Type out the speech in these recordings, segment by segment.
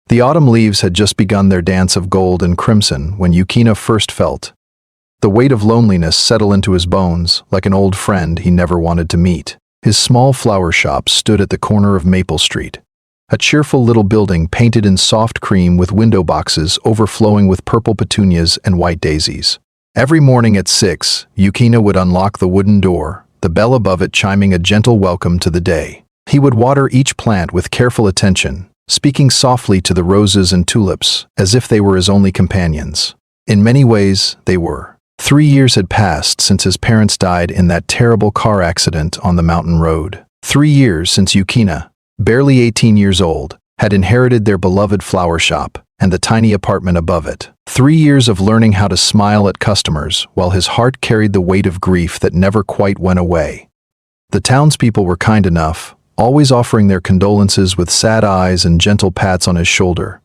The autumn leaves had just begun their dance of gold and crimson when Yukina first felt the weight of loneliness settle into his bones like an old friend he never wanted to meet. His small flower shop stood at the corner of Maple Street, a cheerful little building painted in soft cream with window boxes overflowing with purple petunias and white daisies. Every morning at 6, Yukina would unlock the wooden door, the bell above it chiming a gentle welcome to the day. He would water each plant with careful attention, speaking softly to the roses and tulips as if they were his only companions. In many ways, they were. 3 years had passed since his parents died in that terrible car accident on the mountain road. 3 years since Yukina, barely 18 years old, had inherited their beloved flower shop and the tiny apartment above it. 3 years of learning how to smile at customers while his heart carried the weight of grief that never quite went away. The townspeople were kind enough, always offering their condolences with sad eyes and gentle pats on his shoulder.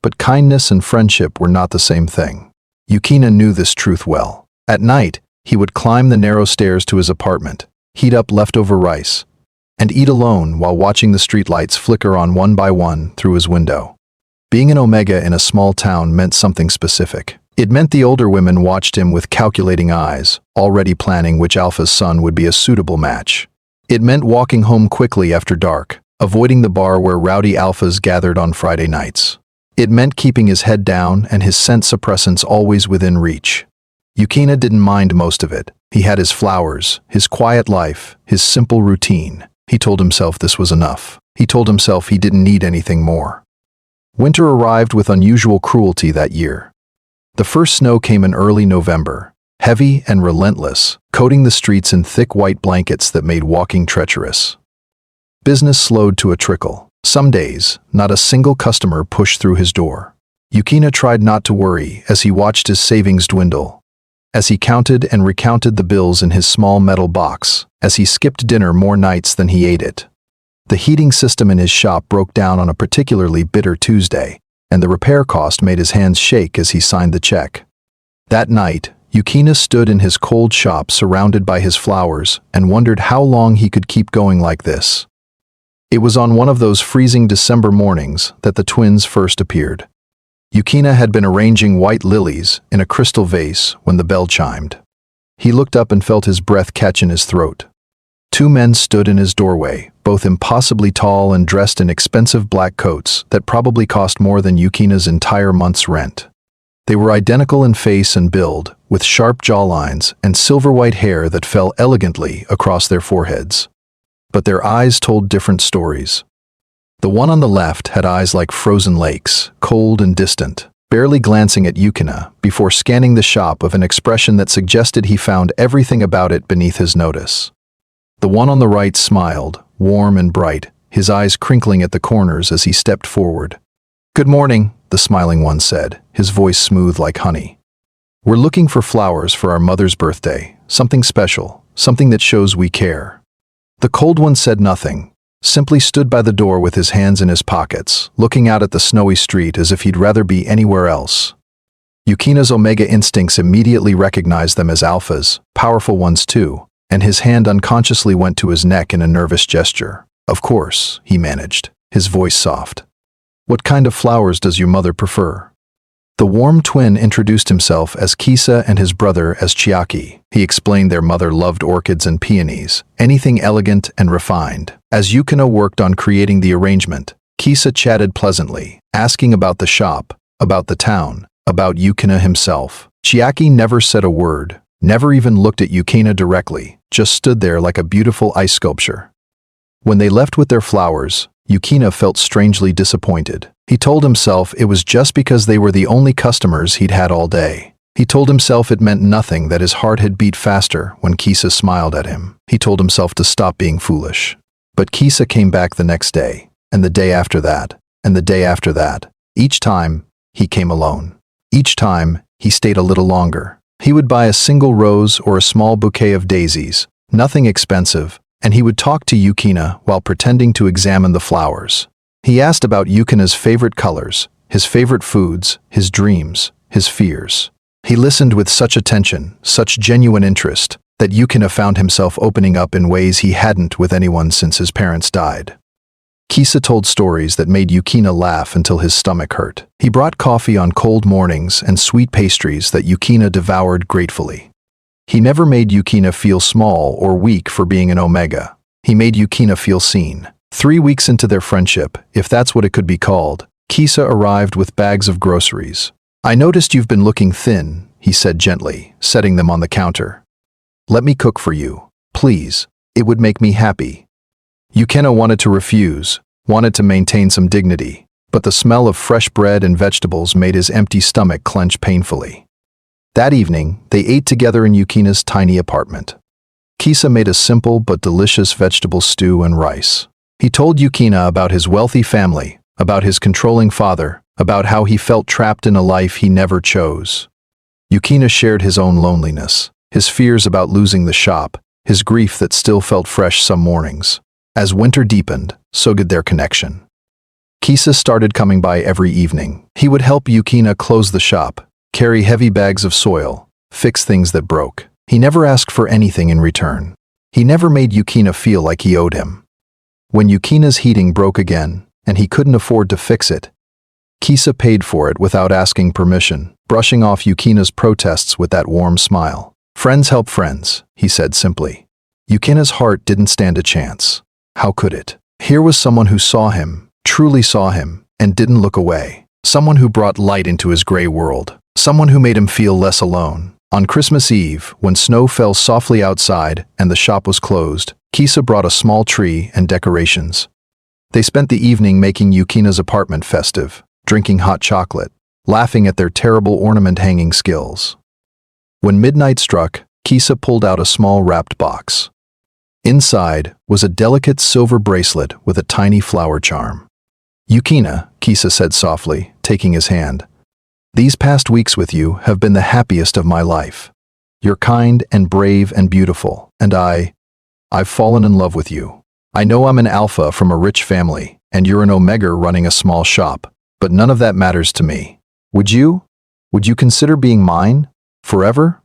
But kindness and friendship were not the same thing. Yukina knew this truth well. At night, he would climb the narrow stairs to his apartment, heat up leftover rice, and eat alone while watching the streetlights flicker on one by one through his window. Being an Omega in a small town meant something specific. It meant the older women watched him with calculating eyes, already planning which alpha's son would be a suitable match. It meant walking home quickly after dark, avoiding the bar where rowdy alphas gathered on Friday nights. It meant keeping his head down and his scent suppressants always within reach. Yukina didn't mind most of it. He had his flowers, his quiet life, his simple routine. He told himself this was enough. He told himself he didn't need anything more. Winter arrived with unusual cruelty that year. The first snow came in early November, heavy and relentless, coating the streets in thick white blankets that made walking treacherous. Business slowed to a trickle. Some days, not a single customer pushed through his door. Yukina tried not to worry as he watched his savings dwindle, as he counted and recounted the bills in his small metal box, as he skipped dinner more nights than he ate it. The heating system in his shop broke down on a particularly bitter Tuesday, and the repair cost made his hands shake as he signed the check. That night, Yukina stood in his cold shop surrounded by his flowers and wondered how long he could keep going like this. It was on one of those freezing December mornings that the twins first appeared. Yukina had been arranging white lilies in a crystal vase when the bell chimed. He looked up and felt his breath catch in his throat. 2 men stood in his doorway, both impossibly tall and dressed in expensive black coats that probably cost more than Yukina's entire month's rent. They were identical in face and build, with sharp jawlines and silver-white hair that fell elegantly across their foreheads. But their eyes told different stories. The one on the left had eyes like frozen lakes, cold and distant, barely glancing at Yukina before scanning the shop with an expression that suggested he found everything about it beneath his notice. The one on the right smiled, warm and bright, his eyes crinkling at the corners as he stepped forward. "Good morning," the smiling one said, his voice smooth like honey. "We're looking for flowers for our mother's birthday, something special, something that shows we care." The cold one said nothing, simply stood by the door with his hands in his pockets, looking out at the snowy street as if he'd rather be anywhere else. Yukina's Omega instincts immediately recognized them as alphas, powerful ones too, and his hand unconsciously went to his neck in a nervous gesture. "Of course," he managed, his voice soft. "What kind of flowers does your mother prefer?" The warm twin introduced himself as Kisa and his brother as Chiaki. He explained their mother loved orchids and peonies, anything elegant and refined. As Yukina worked on creating the arrangement, Kisa chatted pleasantly, asking about the shop, about the town, about Yukina himself. Chiaki never said a word, never even looked at Yukina directly, just stood there like a beautiful ice sculpture. When they left with their flowers, Yukina felt strangely disappointed. He told himself it was just because they were the only customers he'd had all day. He told himself it meant nothing that his heart had beat faster when Kisa smiled at him. He told himself to stop being foolish. But Kisa came back the next day, and the day after that, and the day after that. Each time, he came alone. Each time, he stayed a little longer. He would buy a single rose or a small bouquet of daisies, nothing expensive, and he would talk to Yukina while pretending to examine the flowers. He asked about Yukina's favorite colors, his favorite foods, his dreams, his fears. He listened with such attention, such genuine interest, that Yukina found himself opening up in ways he hadn't with anyone since his parents died. Kisa told stories that made Yukina laugh until his stomach hurt. He brought coffee on cold mornings and sweet pastries that Yukina devoured gratefully. He never made Yukina feel small or weak for being an Omega. He made Yukina feel seen. 3 weeks into their friendship, if that's what it could be called, Kisa arrived with bags of groceries. "I noticed you've been looking thin," he said gently, setting them on the counter. "Let me cook for you. Please, it would make me happy." Yukina wanted to refuse, wanted to maintain some dignity, but the smell of fresh bread and vegetables made his empty stomach clench painfully. That evening, they ate together in Yukina's tiny apartment. Kisa made a simple but delicious vegetable stew and rice. He told Yukina about his wealthy family, about his controlling father, about how he felt trapped in a life he never chose. Yukina shared his own loneliness, his fears about losing the shop, his grief that still felt fresh some mornings. As winter deepened, so did their connection. Kisa started coming by every evening. He would help Yukina close the shop, carry heavy bags of soil, fix things that broke. He never asked for anything in return. He never made Yukina feel like he owed him. When Yukina's heating broke again, and he couldn't afford to fix it, Kisa paid for it without asking permission, brushing off Yukina's protests with that warm smile. "Friends help friends," he said simply. Yukina's heart didn't stand a chance. How could it? Here was someone who saw him, truly saw him, and didn't look away. Someone who brought light into his gray world. Someone who made him feel less alone. On Christmas Eve, when snow fell softly outside and the shop was closed, Kisa brought a small tree and decorations. They spent the evening making Yukina's apartment festive, drinking hot chocolate, laughing at their terrible ornament-hanging skills. When midnight struck, Kisa pulled out a small wrapped box. Inside was a delicate silver bracelet with a tiny flower charm. "Yukina," Kisa said softly, taking his hand, "these past weeks with you have been the happiest of my life. You're kind and brave and beautiful, and I've fallen in love with you. I know I'm an alpha from a rich family, and you're an omega running a small shop, but none of that matters to me. Would you consider being mine? Forever?"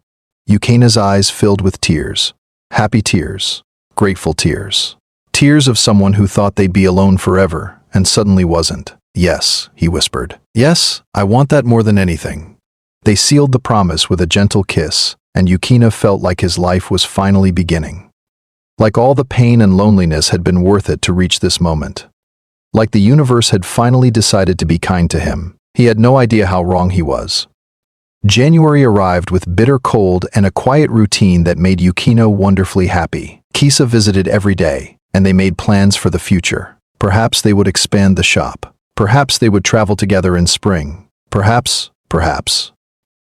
Yukina's eyes filled with tears. Happy tears. Grateful tears. Tears of someone who thought they'd be alone forever, and suddenly wasn't. "Yes," he whispered. "Yes, I want that more than anything." They sealed the promise with a gentle kiss, and Yukina felt like his life was finally beginning. Like all the pain and loneliness had been worth it to reach this moment. Like the universe had finally decided to be kind to him. He had no idea how wrong he was. January arrived with bitter cold and a quiet routine that made Yukina wonderfully happy. Kisa visited every day, and they made plans for the future. Perhaps they would expand the shop. Perhaps they would travel together in spring. Perhaps.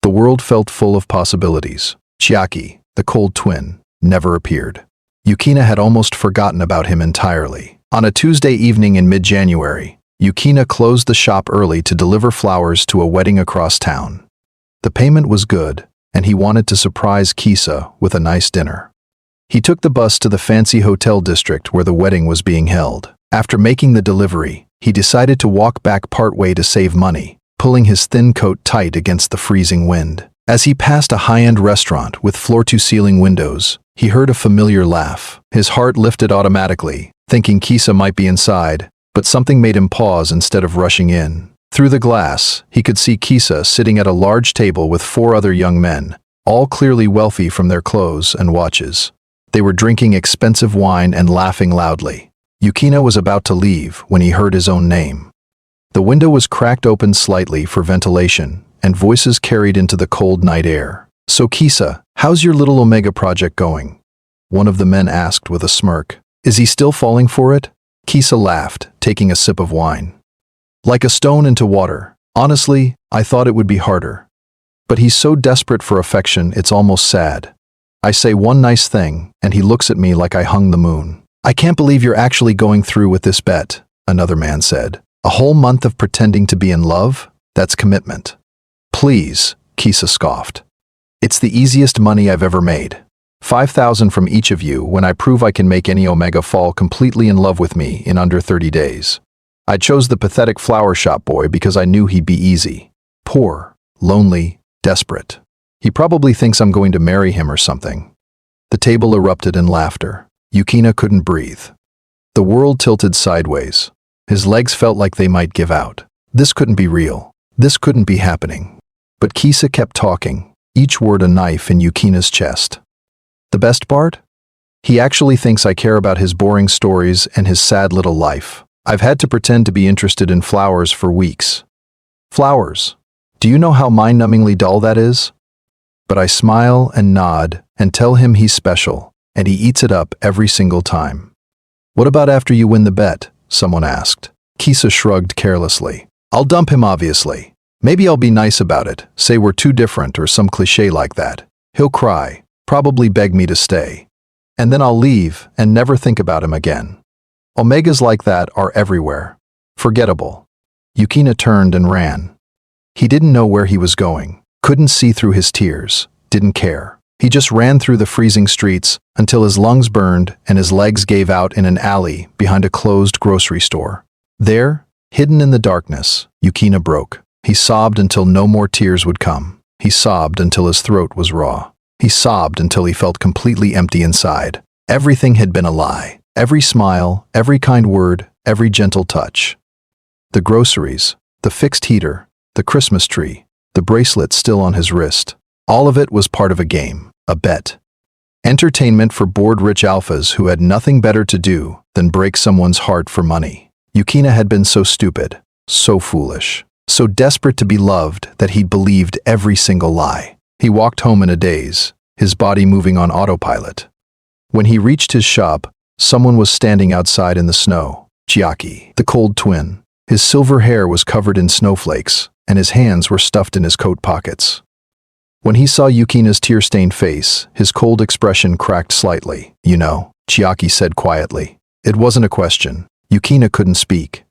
The world felt full of possibilities. Chiaki, the cold twin, never appeared. Yukina had almost forgotten about him entirely. On a Tuesday evening in mid-January, Yukina closed the shop early to deliver flowers to a wedding across town. The payment was good, and he wanted to surprise Kisa with a nice dinner. He took the bus to the fancy hotel district where the wedding was being held. After making the delivery, he decided to walk back partway to save money, pulling his thin coat tight against the freezing wind. As he passed a high-end restaurant with floor-to-ceiling windows, he heard a familiar laugh. His heart lifted automatically, thinking Kisa might be inside, but something made him pause instead of rushing in. Through the glass, he could see Kisa sitting at a large table with 4 other young men, all clearly wealthy from their clothes and watches. They were drinking expensive wine and laughing loudly. Yukina was about to leave when he heard his own name. The window was cracked open slightly for ventilation, and voices carried into the cold night air. "So Kisa, how's your little Omega project going?" one of the men asked with a smirk. "Is he still falling for it?" Kisa laughed, taking a sip of wine. "Like a stone into water. Honestly, I thought it would be harder. But he's so desperate for affection, it's almost sad. I say one nice thing, and he looks at me like I hung the moon. I can't believe you're actually going through with this bet," another man said. "A whole month of pretending to be in love? That's commitment." "Please," Kisa scoffed. "It's the easiest money I've ever made. 5,000 from each of you when I prove I can make any Omega fall completely in love with me in under 30 days. I chose the pathetic flower shop boy because I knew he'd be easy. Poor, lonely, desperate. He probably thinks I'm going to marry him or something." The table erupted in laughter. Yukina couldn't breathe. The world tilted sideways. His legs felt like they might give out. This couldn't be real. This couldn't be happening. But Kisa kept talking, each word a knife in Yukina's chest. The best part? He actually thinks I care about his boring stories and his sad little life. I've had to pretend to be interested in flowers for weeks. Flowers. Do you know how mind-numbingly dull that is? But I smile and nod and tell him he's special, and he eats it up every single time. What about after you win the bet? Someone asked. Kisa shrugged carelessly. I'll dump him, obviously. Maybe I'll be nice about it, say we're too different or some cliché like that. He'll cry, probably beg me to stay. And then I'll leave and never think about him again. Omegas like that are everywhere. Forgettable. Yukina turned and ran. He didn't know where he was going, couldn't see through his tears, didn't care. He just ran through the freezing streets until his lungs burned and his legs gave out in an alley behind a closed grocery store. There, hidden in the darkness, Yukina broke. He sobbed until no more tears would come. He sobbed until his throat was raw. He sobbed until he felt completely empty inside. Everything had been a lie. Every smile, every kind word, every gentle touch. The groceries, the fixed heater, the Christmas tree, the bracelet still on his wrist. All of it was part of a game, a bet. Entertainment for bored rich alphas who had nothing better to do than break someone's heart for money. Yukina had been so stupid, so foolish, so desperate to be loved that he'd believed every single lie. He walked home in a daze, his body moving on autopilot. When he reached his shop, someone was standing outside in the snow. Chiaki, the cold twin. His silver hair was covered in snowflakes, and his hands were stuffed in his coat pockets. When he saw Yukina's tear-stained face, his cold expression cracked slightly. You know, Chiaki said quietly. It wasn't a question. Yukina couldn't speak.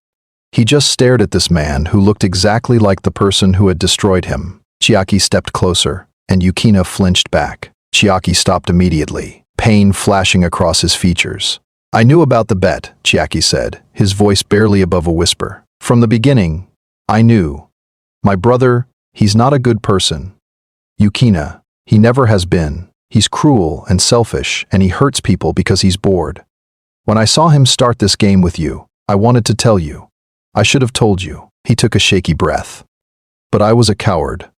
He just stared at this man who looked exactly like the person who had destroyed him. Chiaki stepped closer, and Yukina flinched back. Chiaki stopped immediately, pain flashing across his features. I knew about the bet, Chiaki said, his voice barely above a whisper. From the beginning, I knew. My brother, he's not a good person. Yukina, he never has been. He's cruel and selfish, and he hurts people because he's bored. When I saw him start this game with you, I wanted to tell you. I should have told you. He took a shaky breath. But I was a coward.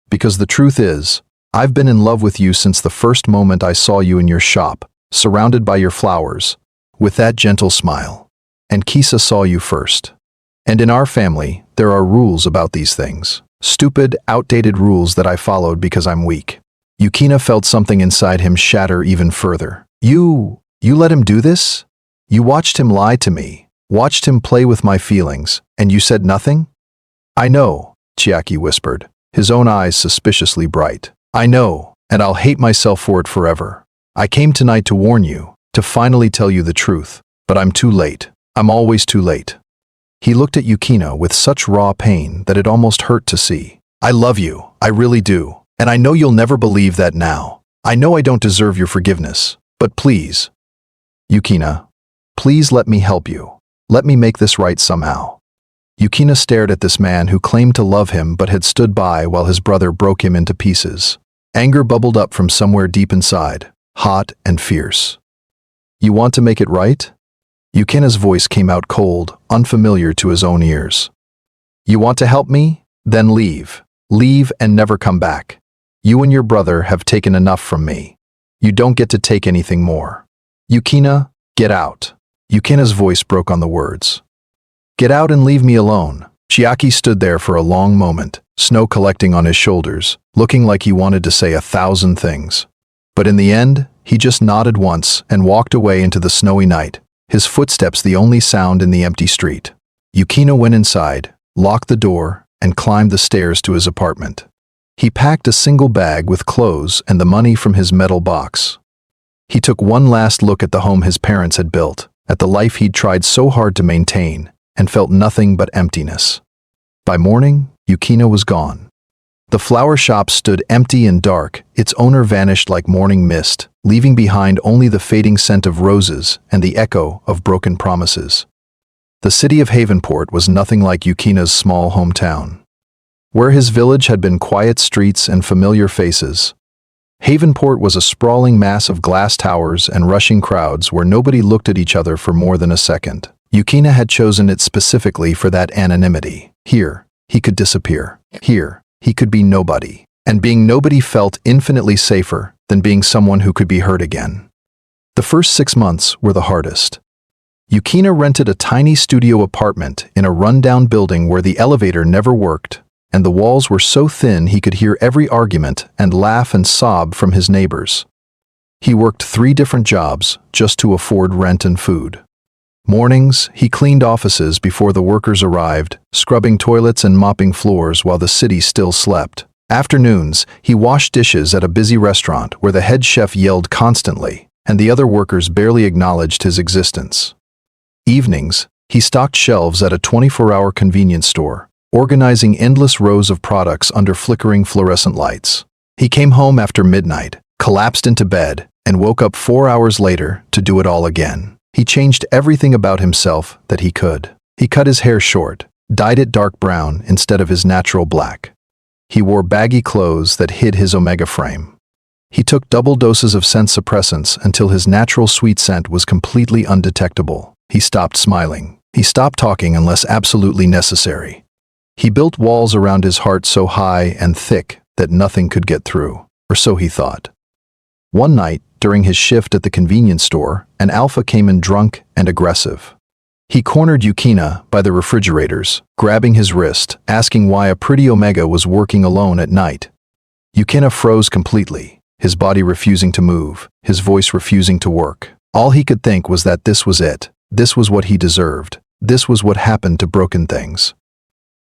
Because the truth is, I've been in love with you since the first moment I saw you in your shop, surrounded by your flowers, with that gentle smile. And Kisa saw you first. And in our family, there are rules about these things. Stupid, outdated rules that I followed because I'm weak. Yukina felt something inside him shatter even further. You let him do this? You watched him lie to me, watched him play with my feelings, and you said nothing? I know, Chiaki whispered, his own eyes suspiciously bright. I know, and I'll hate myself for it forever. I came tonight to warn you, to finally tell you the truth, but I'm too late. I'm always too late. He looked at Yukina with such raw pain that it almost hurt to see. I love you, I really do, and I know you'll never believe that now. I know I don't deserve your forgiveness, but please. Yukina, please let me help you. Let me make this right somehow. Yukina stared at this man who claimed to love him but had stood by while his brother broke him into pieces. Anger bubbled up from somewhere deep inside, hot and fierce. You want to make it right? Yukina's voice came out cold, unfamiliar to his own ears. You want to help me? Then leave. Leave and never come back. You and your brother have taken enough from me. You don't get to take anything more. Yukina, get out. Yukina's voice broke on the words. Get out and leave me alone. Chiaki stood there for a long moment, snow collecting on his shoulders, looking like he wanted to say 1,000 things. But in the end, he just nodded once and walked away into the snowy night, his footsteps the only sound in the empty street. Yukina went inside, locked the door, and climbed the stairs to his apartment. He packed a single bag with clothes and the money from his metal box. He took one last look at the home his parents had built, at the life he'd tried so hard to maintain, and felt nothing but emptiness. By morning, Yukina was gone. The flower shop stood empty and dark, its owner vanished like morning mist, leaving behind only the fading scent of roses and the echo of broken promises. The city of Havenport was nothing like Yukina's small hometown. Where his village had been quiet streets and familiar faces, Havenport was a sprawling mass of glass towers and rushing crowds where nobody looked at each other for more than a second. Yukina had chosen it specifically for that anonymity. Here, he could disappear. Here, he could be nobody. And being nobody felt infinitely safer than being someone who could be hurt again. The first 6 months were the hardest. Yukina rented a tiny studio apartment in a rundown building where the elevator never worked, and the walls were so thin he could hear every argument and laugh and sob from his neighbors. He worked 3 different jobs just to afford rent and food. Mornings, he cleaned offices before the workers arrived, scrubbing toilets and mopping floors while the city still slept. Afternoons, he washed dishes at a busy restaurant where the head chef yelled constantly, and the other workers barely acknowledged his existence. Evenings, he stocked shelves at a 24-hour convenience store, organizing endless rows of products under flickering fluorescent lights. He came home after midnight, collapsed into bed, and woke up 4 hours later to do it all again. He changed everything about himself that he could. He cut his hair short, dyed it dark brown instead of his natural black. He wore baggy clothes that hid his omega frame. He took double doses of scent suppressants until his natural sweet scent was completely undetectable. He stopped smiling. He stopped talking unless absolutely necessary. He built walls around his heart so high and thick that nothing could get through, or so he thought. One night, during his shift at the convenience store, an alpha came in drunk and aggressive. He cornered Yukina by the refrigerators, grabbing his wrist, asking why a pretty omega was working alone at night. Yukina froze completely, his body refusing to move, his voice refusing to work. All he could think was that this was it. This was what he deserved. This was what happened to broken things.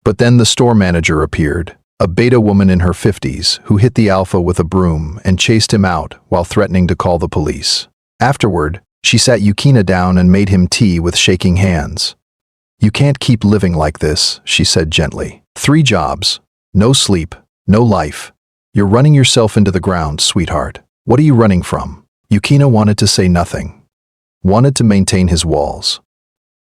But then the store manager appeared, a beta woman in her 50s who hit the alpha with a broom and chased him out while threatening to call the police. Afterward, she sat Yukina down and made him tea with shaking hands. "You can't keep living like this," she said gently. 3 jobs, no sleep, no life. You're running yourself into the ground, sweetheart. What are you running from? Yukina wanted to say nothing, wanted to maintain his walls.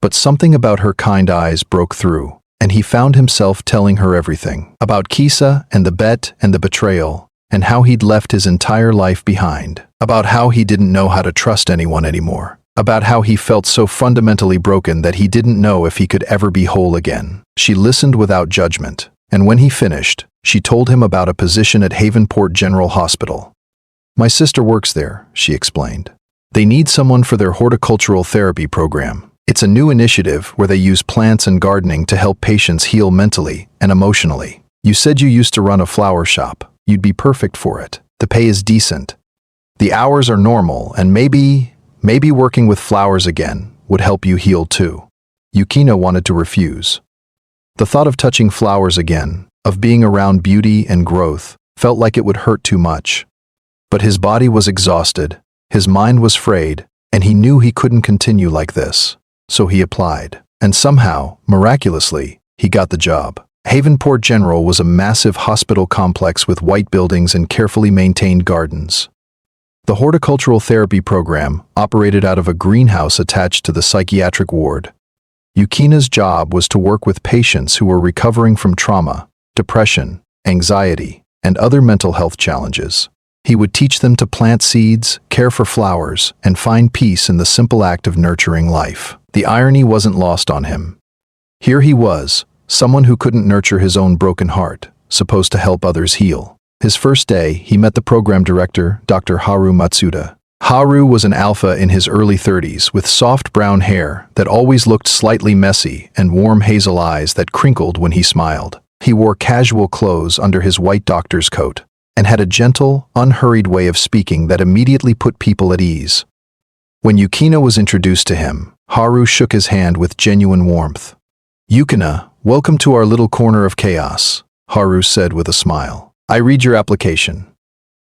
But something about her kind eyes broke through, and he found himself telling her everything about Kisa and the bet and the betrayal, and how he'd left his entire life behind, about how he didn't know how to trust anyone anymore, about how he felt so fundamentally broken that he didn't know if he could ever be whole again. She listened without judgment, and when he finished, she told him about a position at Havenport General Hospital. "My sister works there," she explained. "They need someone for their horticultural therapy program. It's a new initiative where they use plants and gardening to help patients heal mentally and emotionally. You said you used to run a flower shop. You'd be perfect for it. The pay is decent. The hours are normal, and maybe working with flowers again would help you heal too." Yukina wanted to refuse. The thought of touching flowers again, of being around beauty and growth, felt like it would hurt too much. But his body was exhausted, his mind was frayed, and he knew he couldn't continue like this. So he applied, and somehow, miraculously, he got the job. Havenport General was a massive hospital complex with white buildings and carefully maintained gardens. The horticultural therapy program operated out of a greenhouse attached to the psychiatric ward. Yukina's job was to work with patients who were recovering from trauma, depression, anxiety, and other mental health challenges. He would teach them to plant seeds, care for flowers, and find peace in the simple act of nurturing life. The irony wasn't lost on him. Here he was, someone who couldn't nurture his own broken heart, supposed to help others heal. His first day, he met the program director, Dr. Haru Matsuda. Haru was an alpha in his early 30s with soft brown hair that always looked slightly messy and warm hazel eyes that crinkled when he smiled. He wore casual clothes under his white doctor's coat and had a gentle, unhurried way of speaking that immediately put people at ease. When Yukina was introduced to him, Haru shook his hand with genuine warmth. "Yukina, welcome to our little corner of chaos," Haru said with a smile. "I read your application.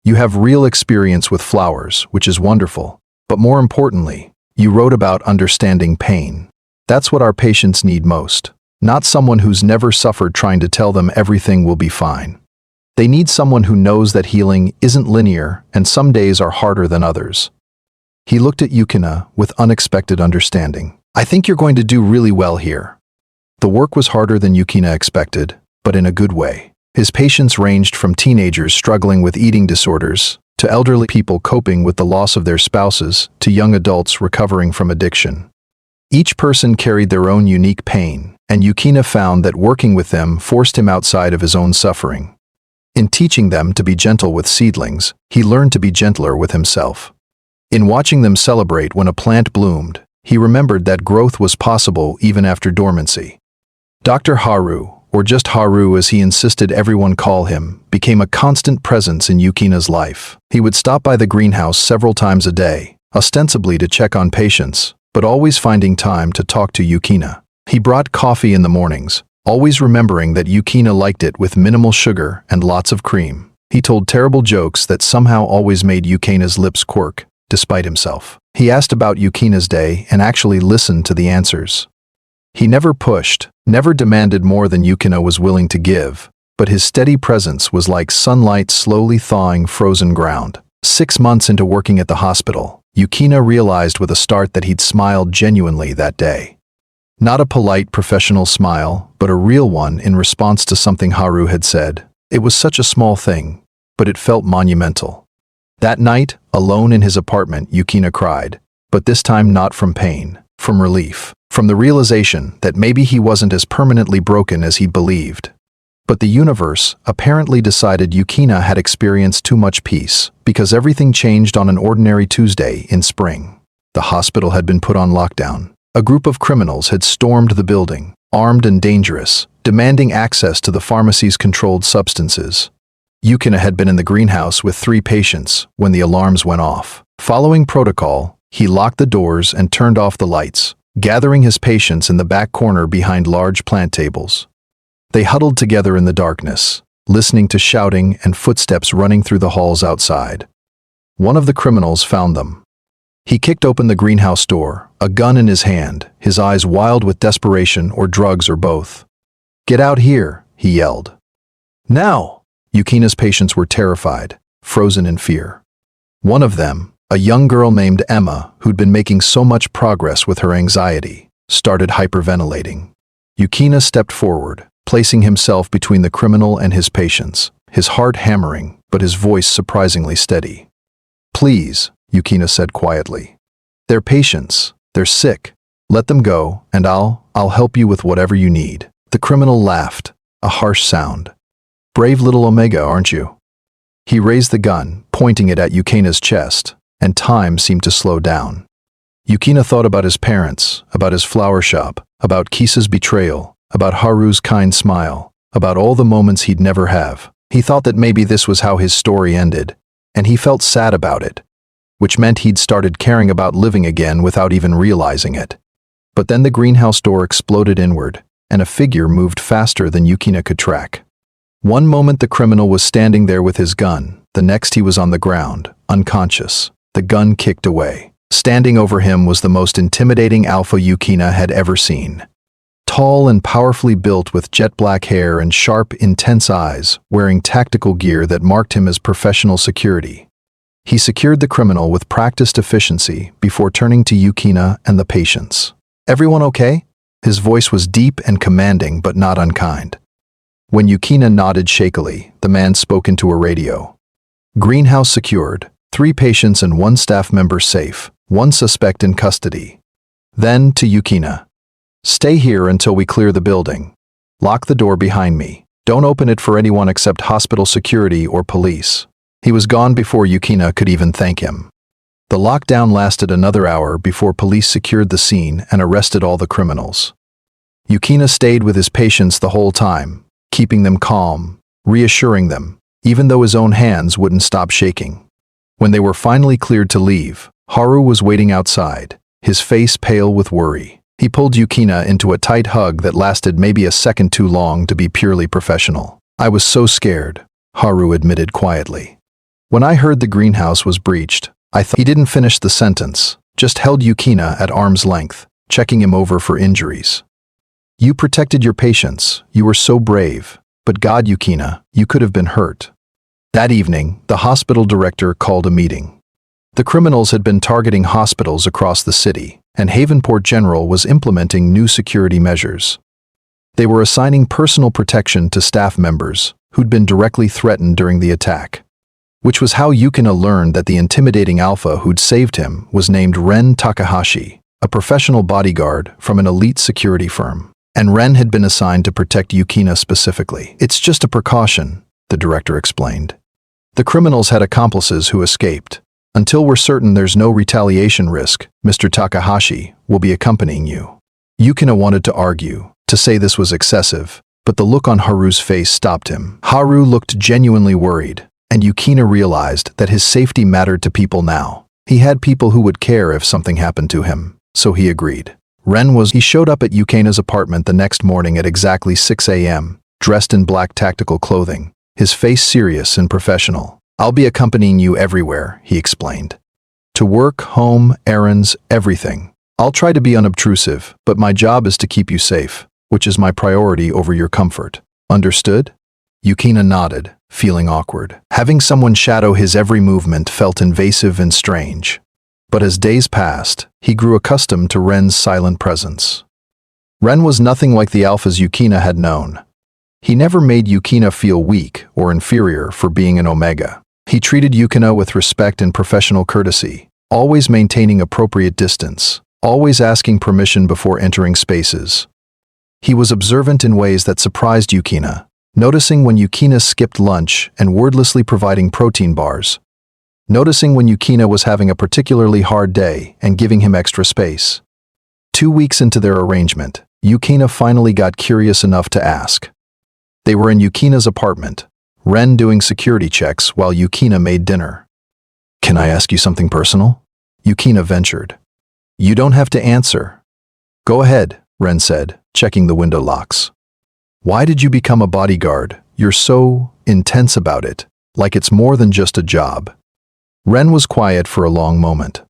You have real experience with flowers, which is wonderful. But more importantly, you wrote about understanding pain. That's what our patients need most. Not someone who's never suffered trying to tell them everything will be fine. They need someone who knows that healing isn't linear and some days are harder than others." He looked at Yukina with unexpected understanding. "I think you're going to do really well here." The work was harder than Yukina expected, but in a good way. His patients ranged from teenagers struggling with eating disorders, to elderly people coping with the loss of their spouses, to young adults recovering from addiction. Each person carried their own unique pain, and Yukina found that working with them forced him outside of his own suffering. In teaching them to be gentle with seedlings, he learned to be gentler with himself. In watching them celebrate when a plant bloomed, he remembered that growth was possible even after dormancy. Dr. Haru, or just Haru as he insisted everyone call him, became a constant presence in Yukina's life. He would stop by the greenhouse several times a day, ostensibly to check on patients, but always finding time to talk to Yukina. He brought coffee in the mornings, always remembering that Yukina liked it with minimal sugar and lots of cream. He told terrible jokes that somehow always made Yukina's lips quirk, despite himself. He asked about Yukina's day and actually listened to the answers. He never pushed, never demanded more than Yukina was willing to give, but his steady presence was like sunlight slowly thawing frozen ground. 6 months into working at the hospital, Yukina realized with a start that he'd smiled genuinely that day. Not a polite professional smile, but a real one in response to something Haru had said. It was such a small thing, but it felt monumental. That night, alone in his apartment, Yukina cried, but this time not from pain, from relief, from the realization that maybe he wasn't as permanently broken as he believed. But the universe apparently decided Yukina had experienced too much peace, because everything changed on an ordinary Tuesday in spring. The hospital had been put on lockdown. A group of criminals had stormed the building, armed and dangerous, demanding access to the pharmacy's controlled substances. Yukina had been in the greenhouse with 3 patients when the alarms went off. Following protocol, he locked the doors and turned off the lights, gathering his patients in the back corner behind large plant tables. They huddled together in the darkness, listening to shouting and footsteps running through the halls outside. One of the criminals found them. He kicked open the greenhouse door, a gun in his hand, his eyes wild with desperation or drugs or both. "Get out here," he yelled. "Now!" Yukina's patients were terrified, frozen in fear. One of them, a young girl named Emma, who'd been making so much progress with her anxiety, started hyperventilating. Yukina stepped forward, placing himself between the criminal and his patients, his heart hammering, but his voice surprisingly steady. "Please," Yukina said quietly. "They're patients. They're sick. Let them go, and I'll help you with whatever you need." The criminal laughed, a harsh sound. "Brave little Omega, aren't you?" He raised the gun, pointing it at Yukina's chest, and time seemed to slow down. Yukina thought about his parents, about his flower shop, about Kisa's betrayal, about Haru's kind smile, about all the moments he'd never have. He thought that maybe this was how his story ended, and he felt sad about it, which meant he'd started caring about living again without even realizing it. But then the greenhouse door exploded inward, and a figure moved faster than Yukina could track. One moment the criminal was standing there with his gun, the next he was on the ground, unconscious, the gun kicked away. Standing over him was the most intimidating alpha Yukina had ever seen. Tall and powerfully built with jet black hair and sharp, intense eyes, wearing tactical gear that marked him as professional security. He secured the criminal with practiced efficiency before turning to Yukina and the patients. "Everyone okay?" His voice was deep and commanding but not unkind. When Yukina nodded shakily, the man spoke into a radio. "Greenhouse secured, 3 patients and 1 staff member safe, 1 suspect in custody." Then to Yukina. "Stay here until we clear the building. Lock the door behind me. Don't open it for anyone except hospital security or police." He was gone before Yukina could even thank him. The lockdown lasted another hour before police secured the scene and arrested all the criminals. Yukina stayed with his patients the whole time, keeping them calm, reassuring them, even though his own hands wouldn't stop shaking. When they were finally cleared to leave, Haru was waiting outside, his face pale with worry. He pulled Yukina into a tight hug that lasted maybe a second too long to be purely professional. "I was so scared," Haru admitted quietly. "When I heard the greenhouse was breached, I thought..." He didn't finish the sentence, just held Yukina at arm's length, checking him over for injuries. "You protected your patients, you were so brave, but God, Yukina, you could have been hurt." That evening, the hospital director called a meeting. The criminals had been targeting hospitals across the city, and Havenport General was implementing new security measures. They were assigning personal protection to staff members who'd been directly threatened during the attack, which was how Yukina learned that the intimidating alpha who'd saved him was named Ren Takahashi, a professional bodyguard from an elite security firm. And Ren had been assigned to protect Yukina specifically. It's just a precaution, the director explained. The criminals had accomplices who escaped. Until we're certain there's no retaliation risk, Mr. Takahashi will be accompanying you. Yukina wanted to argue, to say this was excessive, but the look on Haru's face stopped him. Haru looked genuinely worried, and Yukina realized that his safety mattered to people now. He had people who would care if something happened to him, so he agreed. He showed up at Yukina's apartment the next morning at exactly 6 a.m., dressed in black tactical clothing, his face serious and professional. I'll be accompanying you everywhere, he explained. To work, home, errands, everything. I'll try to be unobtrusive, but my job is to keep you safe, which is my priority over your comfort. Understood? Yukina nodded, feeling awkward. Having someone shadow his every movement felt invasive and strange. But as days passed, he grew accustomed to Ren's silent presence. Ren was nothing like the alphas Yukina had known. He never made Yukina feel weak or inferior for being an Omega. He treated Yukina with respect and professional courtesy, always maintaining appropriate distance, always asking permission before entering spaces. He was observant in ways that surprised Yukina, noticing when Yukina skipped lunch and wordlessly providing protein bars. Noticing when Yukina was having a particularly hard day and giving him extra space. 2 weeks into their arrangement, Yukina finally got curious enough to ask. They were in Yukina's apartment, Ren doing security checks while Yukina made dinner. Can I ask you something personal? Yukina ventured. You don't have to answer. Go ahead, Ren said, checking the window locks. Why did you become a bodyguard? You're so intense about it, like it's more than just a job. Ren was quiet for a long moment.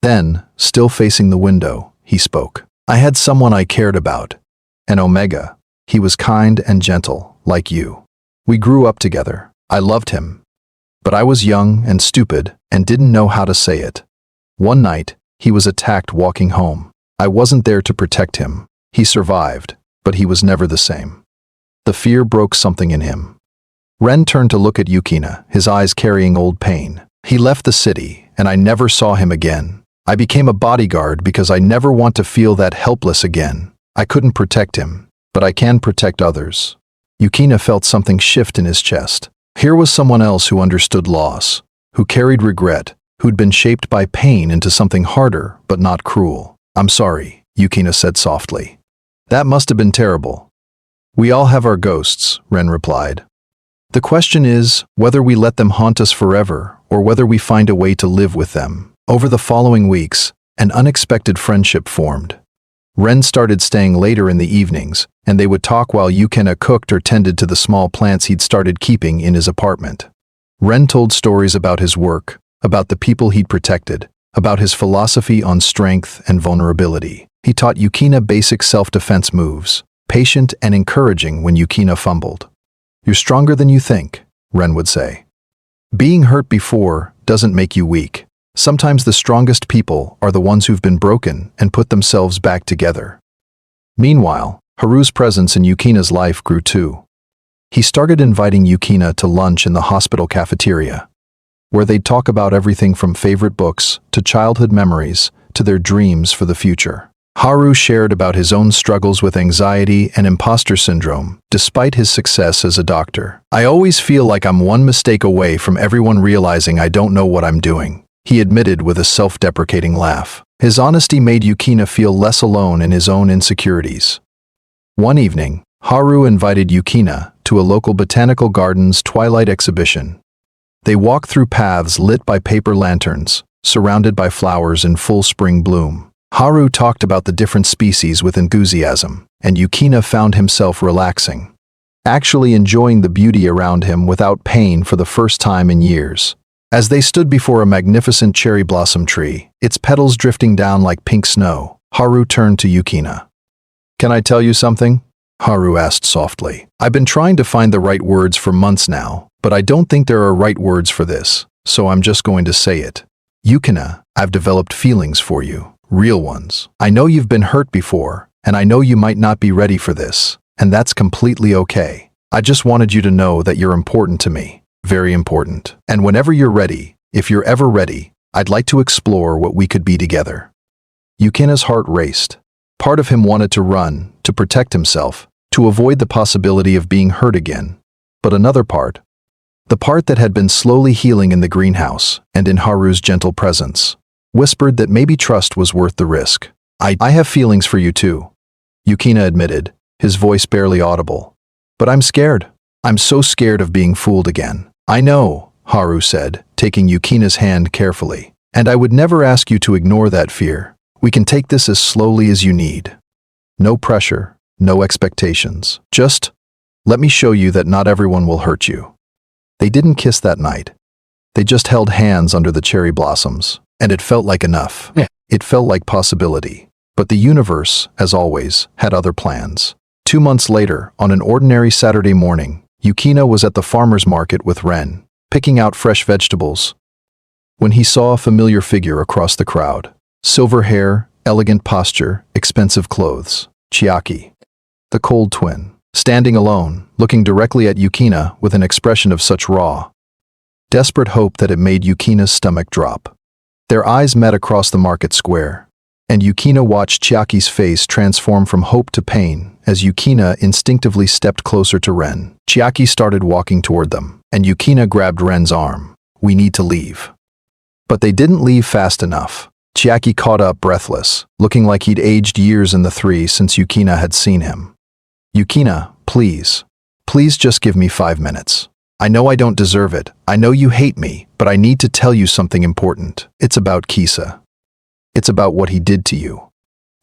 Then, still facing the window, he spoke. I had someone I cared about. An Omega. He was kind and gentle, like you. We grew up together. I loved him. But I was young and stupid and didn't know how to say it. One night, he was attacked walking home. I wasn't there to protect him. He survived, but he was never the same. The fear broke something in him. Ren turned to look at Yukina, his eyes carrying old pain. He left the city, and I never saw him again. I became a bodyguard because I never want to feel that helpless again. I couldn't protect him, but I can protect others. Yukina felt something shift in his chest. Here was someone else who understood loss, who carried regret, who'd been shaped by pain into something harder but not cruel. I'm sorry, Yukina said softly. That must have been terrible. We all have our ghosts, Ren replied. The question is whether we let them haunt us forever or whether we find a way to live with them. Over the following weeks, an unexpected friendship formed. Ren started staying later in the evenings, and they would talk while Yukina cooked or tended to the small plants he'd started keeping in his apartment. Ren told stories about his work, about the people he'd protected, about his philosophy on strength and vulnerability. He taught Yukina basic self-defense moves, patient and encouraging when Yukina fumbled. You're stronger than you think, Ren would say. Being hurt before doesn't make you weak. Sometimes the strongest people are the ones who've been broken and put themselves back together. Meanwhile, Haru's presence in Yukina's life grew too. He started inviting Yukina to lunch in the hospital cafeteria, where they'd talk about everything from favorite books to childhood memories to their dreams for the future. Haru shared about his own struggles with anxiety and imposter syndrome, despite his success as a doctor. I always feel like I'm one mistake away from everyone realizing I don't know what I'm doing, he admitted with a self-deprecating laugh. His honesty made Yukina feel less alone in his own insecurities. One evening, Haru invited Yukina to a local botanical gardens twilight exhibition. They walked through paths lit by paper lanterns, surrounded by flowers in full spring bloom. Haru talked about the different species with enthusiasm, and Yukina found himself relaxing, actually enjoying the beauty around him without pain for the first time in years. As they stood before a magnificent cherry blossom tree, its petals drifting down like pink snow, Haru turned to Yukina. Can I tell you something? Haru asked softly. I've been trying to find the right words for months now, but I don't think there are right words for this, so I'm just going to say it. Yukina, I've developed feelings for you, real ones. I know you've been hurt before, and I know you might not be ready for this, and that's completely okay. I just wanted you to know that you're important to me. Very important. And whenever you're ready, if you're ever ready, I'd like to explore what we could be together. Yukina's heart raced. Part of him wanted to run, to protect himself, to avoid the possibility of being hurt again. But another part, the part that had been slowly healing in the greenhouse and in Haru's gentle presence, whispered that maybe trust was worth the risk. I have feelings for you too, Yukina admitted, his voice barely audible. But I'm scared. I'm so scared of being fooled again. I know, Haru said, taking Yukina's hand carefully. And I would never ask you to ignore that fear. We can take this as slowly as you need. No pressure, no expectations. Just, let me show you that not everyone will hurt you. They didn't kiss that night. They just held hands under the cherry blossoms, and it felt like enough. It felt like possibility. But the universe, as always, had other plans. 2 months later, on an ordinary Saturday morning, Yukina was at the farmer's market with Ren, picking out fresh vegetables, when he saw a familiar figure across the crowd. Silver hair, elegant posture, expensive clothes. Chiaki, the cold twin, standing alone, looking directly at Yukina with an expression of such raw, desperate hope that it made Yukina's stomach drop. Their eyes met across the market square, and Yukina watched Chiaki's face transform from hope to pain as Yukina instinctively stepped closer to Ren. Chiaki started walking toward them, and Yukina grabbed Ren's arm. We need to leave. But they didn't leave fast enough. Chiaki caught up, breathless, looking like he'd aged years in the 3 since Yukina had seen him. Yukina, please. Please just give me 5 minutes. I know I don't deserve it. I know you hate me, but I need to tell you something important. It's about Kisa. It's about what he did to you.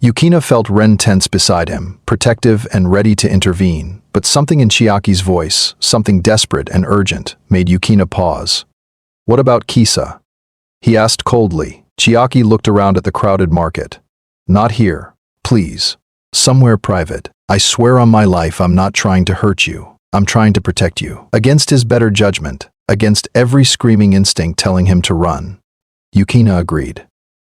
Yukina felt Ren tense beside him, protective and ready to intervene, but something in Chiaki's voice, something desperate and urgent, made Yukina pause. What about Kisa? He asked coldly. Chiaki looked around at the crowded market. Not here, please. Somewhere private. I swear on my life I'm not trying to hurt you. I'm trying to protect you. Against his better judgment, against every screaming instinct telling him to run. Yukina agreed.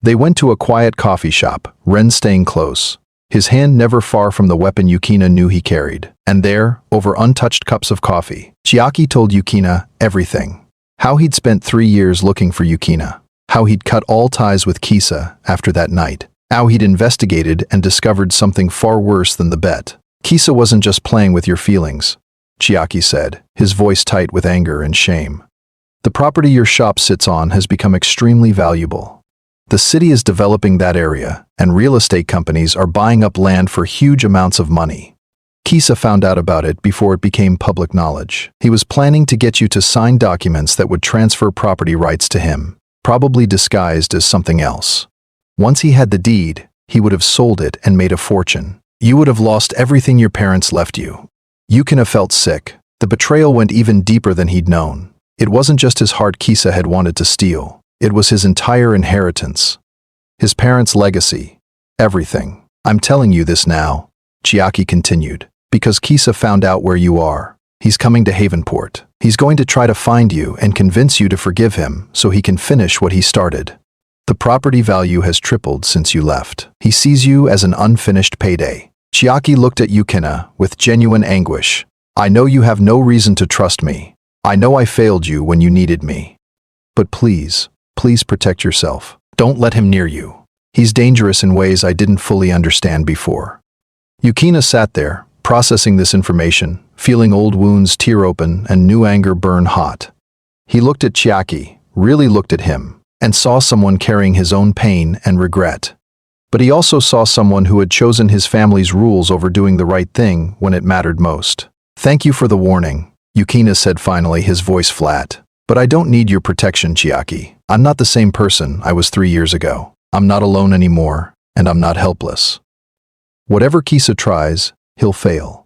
They went to a quiet coffee shop, Ren staying close, his hand never far from the weapon Yukina knew he carried. And there, over untouched cups of coffee, Chiaki told Yukina everything. How he'd spent 3 years looking for Yukina. How he'd cut all ties with Kisa after that night. How he'd investigated and discovered something far worse than the bet. Kisa wasn't just playing with your feelings, Chiaki said, his voice tight with anger and shame. The property your shop sits on has become extremely valuable. The city is developing that area, and real estate companies are buying up land for huge amounts of money. Kisa found out about it before it became public knowledge. He was planning to get you to sign documents that would transfer property rights to him, probably disguised as something else. Once he had the deed, he would have sold it and made a fortune. You would have lost everything your parents left you. Yukina felt sick. The betrayal went even deeper than he'd known. It wasn't just his heart Kisa had wanted to steal. It was his entire inheritance. His parents' legacy. Everything. I'm telling you this now, Chiaki continued, because Kisa found out where you are. He's coming to Havenport. He's going to try to find you and convince you to forgive him so he can finish what he started. The property value has tripled since you left. He sees you as an unfinished payday. Chiaki looked at Yukina with genuine anguish. I know you have no reason to trust me. I know I failed you when you needed me. But please, please protect yourself. Don't let him near you. He's dangerous in ways I didn't fully understand before. Yukina sat there, processing this information, feeling old wounds tear open and new anger burn hot. He looked at Chiaki, really looked at him, and saw someone carrying his own pain and regret. But he also saw someone who had chosen his family's rules over doing the right thing when it mattered most. Thank you for the warning, Yukina said finally, his voice flat. But I don't need your protection, Chiaki. I'm not the same person I was 3 years ago. I'm not alone anymore, and I'm not helpless. Whatever Kisa tries, he'll fail.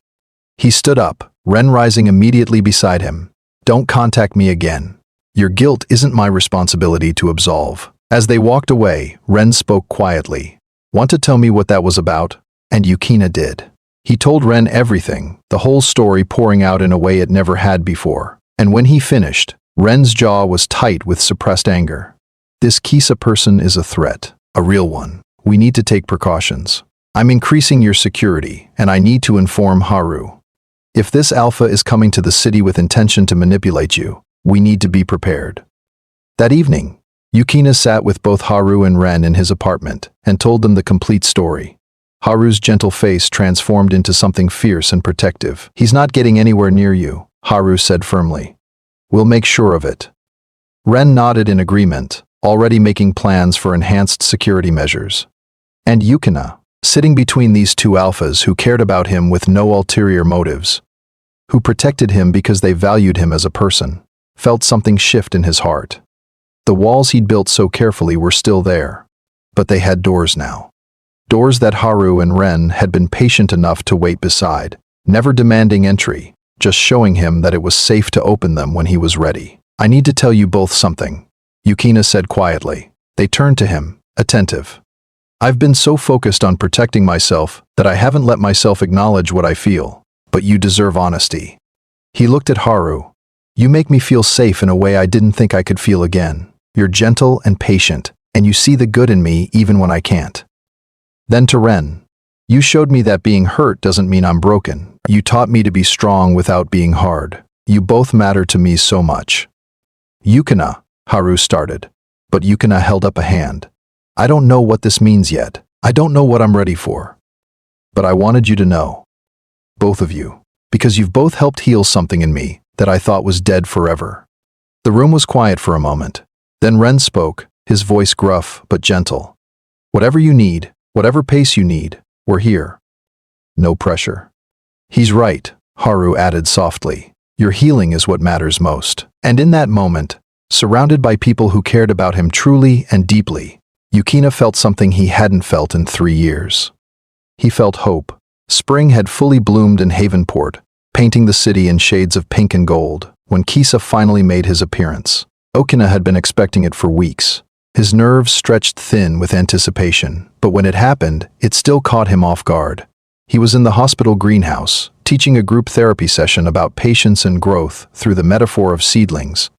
He stood up, Ren rising immediately beside him. Don't contact me again. Your guilt isn't my responsibility to absolve. As they walked away, Ren spoke quietly. Want to tell me what that was about? And Yukina did. He told Ren everything, the whole story pouring out in a way it never had before. And when he finished, Ren's jaw was tight with suppressed anger. This Kisa person is a threat, a real one. We need to take precautions. I'm increasing your security, and I need to inform Haru. If this alpha is coming to the city with intention to manipulate you, we need to be prepared. That evening, Yukina sat with both Haru and Ren in his apartment and told them the complete story. Haru's gentle face transformed into something fierce and protective. "He's not getting anywhere near you," Haru said firmly. "We'll make sure of it." Ren nodded in agreement, already making plans for enhanced security measures. And Yukina, sitting between these two alphas who cared about him with no ulterior motives, who protected him because they valued him as a person, felt something shift in his heart. The walls he'd built so carefully were still there, but they had doors now. Doors that Haru and Ren had been patient enough to wait beside, never demanding entry, just showing him that it was safe to open them when he was ready. "I need to tell you both something," Yukina said quietly. They turned to him, attentive. "I've been so focused on protecting myself that I haven't let myself acknowledge what I feel, but you deserve honesty." He looked at Haru. "You make me feel safe in a way I didn't think I could feel again. You're gentle and patient, and you see the good in me even when I can't." Then to Ren, "You showed me that being hurt doesn't mean I'm broken. You taught me to be strong without being hard. You both matter to me so much." "Yukina," Haru started, but Yukina held up a hand. "I don't know what this means yet. I don't know what I'm ready for. But I wanted you to know. Both of you. Because you've both helped heal something in me that I thought was dead forever." The room was quiet for a moment. Then Ren spoke, his voice gruff but gentle. "Whatever you need, whatever pace you need, we're here. No pressure." "He's right," Haru added softly. "Your healing is what matters most." And in that moment, surrounded by people who cared about him truly and deeply, Yukina felt something he hadn't felt in 3 years. He felt hope. Spring had fully bloomed in Havenport, painting the city in shades of pink and gold, when Kisa finally made his appearance. Yukina had been expecting it for weeks. His nerves stretched thin with anticipation, but when it happened, it still caught him off guard. He was in the hospital greenhouse, teaching a group therapy session about patience and growth through the metaphor of seedlings,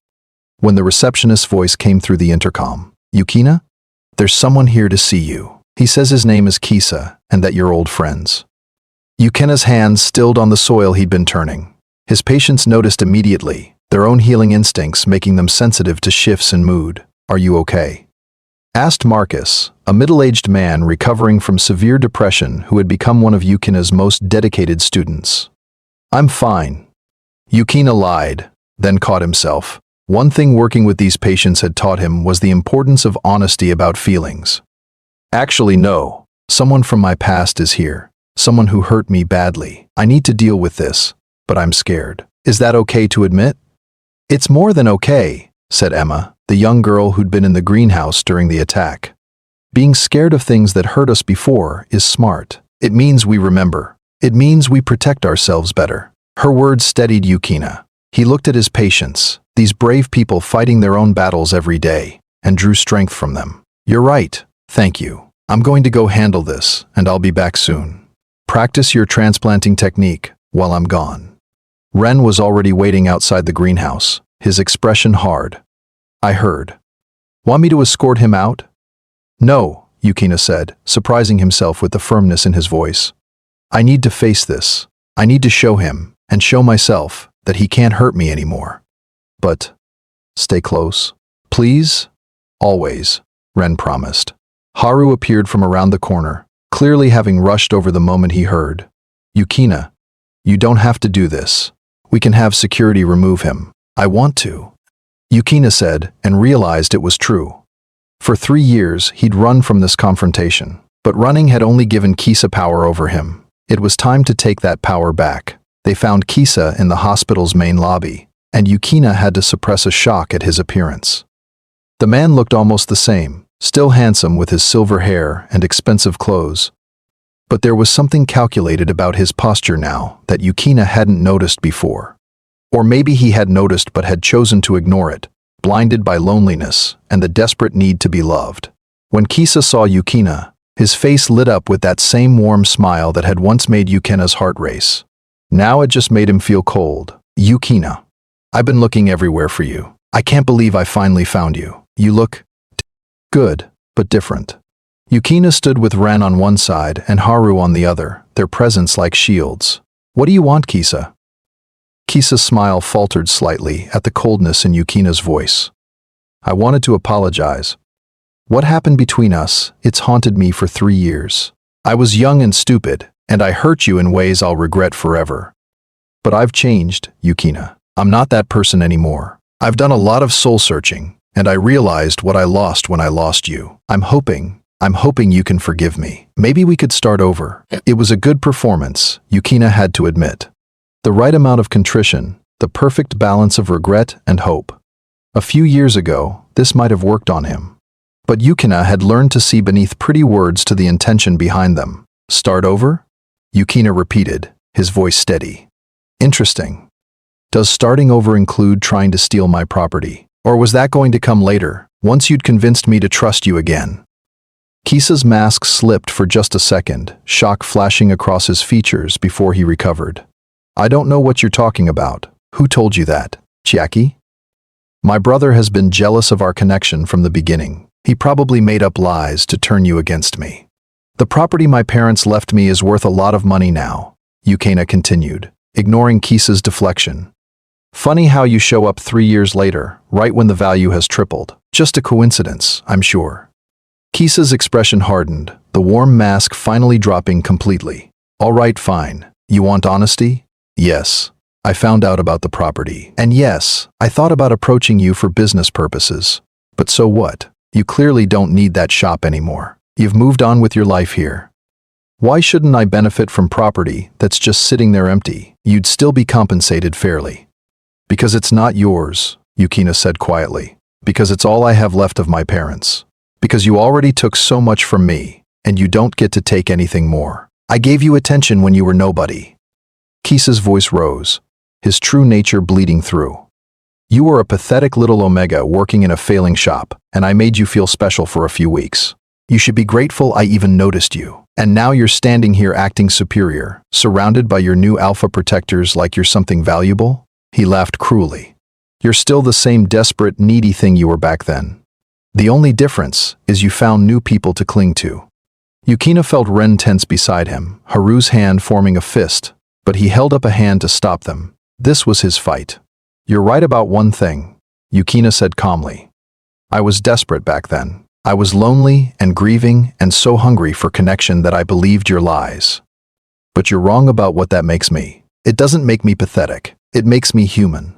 when the receptionist's voice came through the intercom. "Yukina? There's someone here to see you. He says his name is Kisa and that you're old friends." Yukina's hands stilled on the soil he'd been turning. His patients noticed immediately, their own healing instincts making them sensitive to shifts in mood. "Are you okay?" asked Marcus, a middle-aged man recovering from severe depression who had become one of Yukina's most dedicated students. "I'm fine." Yukina lied, then caught himself. One thing working with these patients had taught him was the importance of honesty about feelings. "Actually, no. Someone from my past is here. Someone who hurt me badly. I need to deal with this, but I'm scared." "Is that okay to admit?" "It's more than okay," said Emma, the young girl who'd been in the greenhouse during the attack. "Being scared of things that hurt us before is smart. It means we remember. It means we protect ourselves better." Her words steadied Yukina. He looked at his patients, these brave people fighting their own battles every day, and drew strength from them. "You're right. Thank you. I'm going to go handle this, and I'll be back soon. Practice your transplanting technique while I'm gone." Ren was already waiting outside the greenhouse, his expression hard. "I heard. Want me to escort him out?" "No," Yukina said, surprising himself with the firmness in his voice. "I need to face this. I need to show him, and show myself, that he can't hurt me anymore. But stay close. Please?" "Always," Ren promised. Haru appeared from around the corner, clearly having rushed over the moment he heard. "Yukina, you don't have to do this. We can have security remove him. I want to." Yukina said, and realized it was true. For 3 years, he'd run from this confrontation, but running had only given Kisa power over him. It was time to take that power back. They found Kisa in the hospital's main lobby, and Yukina had to suppress a shock at his appearance. The man looked almost the same, still handsome with his silver hair and expensive clothes. But there was something calculated about his posture now that Yukina hadn't noticed before. Or maybe he had noticed but had chosen to ignore it, blinded by loneliness and the desperate need to be loved. When Kisa saw Yukina, his face lit up with that same warm smile that had once made Yukina's heart race. Now it just made him feel cold. "Yukina, I've been looking everywhere for you. I can't believe I finally found you. You look good, but different." Yukina stood with Ren on one side and Haru on the other, their presence like shields. "What do you want, Kisa?" Kisa's smile faltered slightly at the coldness in Yukina's voice. I wanted to apologize. What happened between us, it's haunted me for 3 years. I was young and stupid, and I hurt you in ways I'll regret forever. But I've changed, Yukina. I'm not that person anymore. I've done a lot of soul searching, and I realized what I lost when I lost you. I'm hoping you can forgive me. Maybe we could start over. It was a good performance, Yukina had to admit. The right amount of contrition, the perfect balance of regret and hope. A few years ago, this might have worked on him. But Yukina had learned to see beneath pretty words to the intention behind them. Start over? Yukina repeated, his voice steady. Interesting. Does starting over include trying to steal my property? Or was that going to come later, once you'd convinced me to trust you again? Kisa's mask slipped for just a second, shock flashing across his features before he recovered. I don't know what you're talking about. Who told you that, Chiaki? My brother has been jealous of our connection from the beginning. He probably made up lies to turn you against me. The property my parents left me is worth a lot of money now, Yukina continued, ignoring Kisa's deflection. Funny how you show up 3 years later, right when the value has tripled. Just a coincidence, I'm sure. Kisa's expression hardened, the warm mask finally dropping completely. All right, fine. You want honesty? Yes. I found out about the property. And yes, I thought about approaching you for business purposes. But so what? You clearly don't need that shop anymore. You've moved on with your life here. Why shouldn't I benefit from property that's just sitting there empty? You'd still be compensated fairly. Because it's not yours, Yukina said quietly. Because it's all I have left of my parents. Because you already took so much from me, and you don't get to take anything more. I gave you attention when you were nobody. Kisa's voice rose, his true nature bleeding through. You were a pathetic little Omega working in a failing shop, and I made you feel special for a few weeks. You should be grateful I even noticed you. And now you're standing here acting superior, surrounded by your new alpha protectors like you're something valuable? He laughed cruelly. You're still the same desperate, needy thing you were back then. The only difference is you found new people to cling to. Yukina felt Ren tense beside him, Haru's hand forming a fist, but he held up a hand to stop them. This was his fight. You're right about one thing, Yukina said calmly. I was desperate back then. I was lonely and grieving and so hungry for connection that I believed your lies. But you're wrong about what that makes me. It doesn't make me pathetic. It makes me human.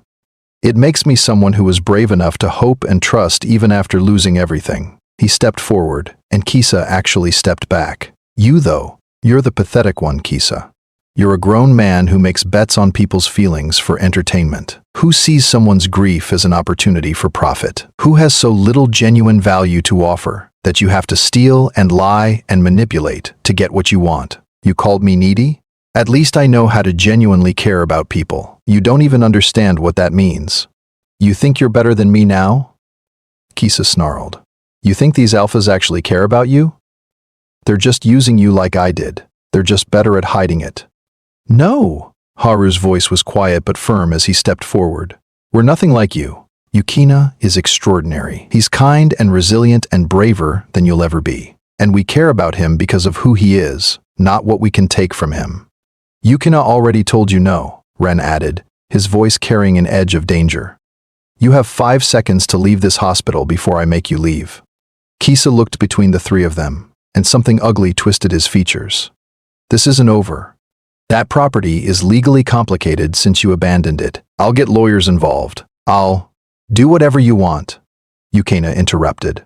It makes me someone who was brave enough to hope and trust even after losing everything. He stepped forward, and Kisa actually stepped back. You, though, you're the pathetic one, Kisa. You're a grown man who makes bets on people's feelings for entertainment. Who sees someone's grief as an opportunity for profit? Who has so little genuine value to offer that you have to steal and lie and manipulate to get what you want? You called me needy? At least I know how to genuinely care about people. You don't even understand what that means. You think you're better than me now? Kisa snarled. You think these alphas actually care about you? They're just using you like I did. They're just better at hiding it. No! Haru's voice was quiet but firm as he stepped forward. We're nothing like you. Yukina is extraordinary. He's kind and resilient and braver than you'll ever be. And we care about him because of who he is, not what we can take from him. Yukina already told you no, Ren added, his voice carrying an edge of danger. You have 5 seconds to leave this hospital before I make you leave. Kisa looked between the three of them, and something ugly twisted his features. This isn't over. That property is legally complicated since you abandoned it. I'll get lawyers involved. I'll do whatever you want, Yukina interrupted.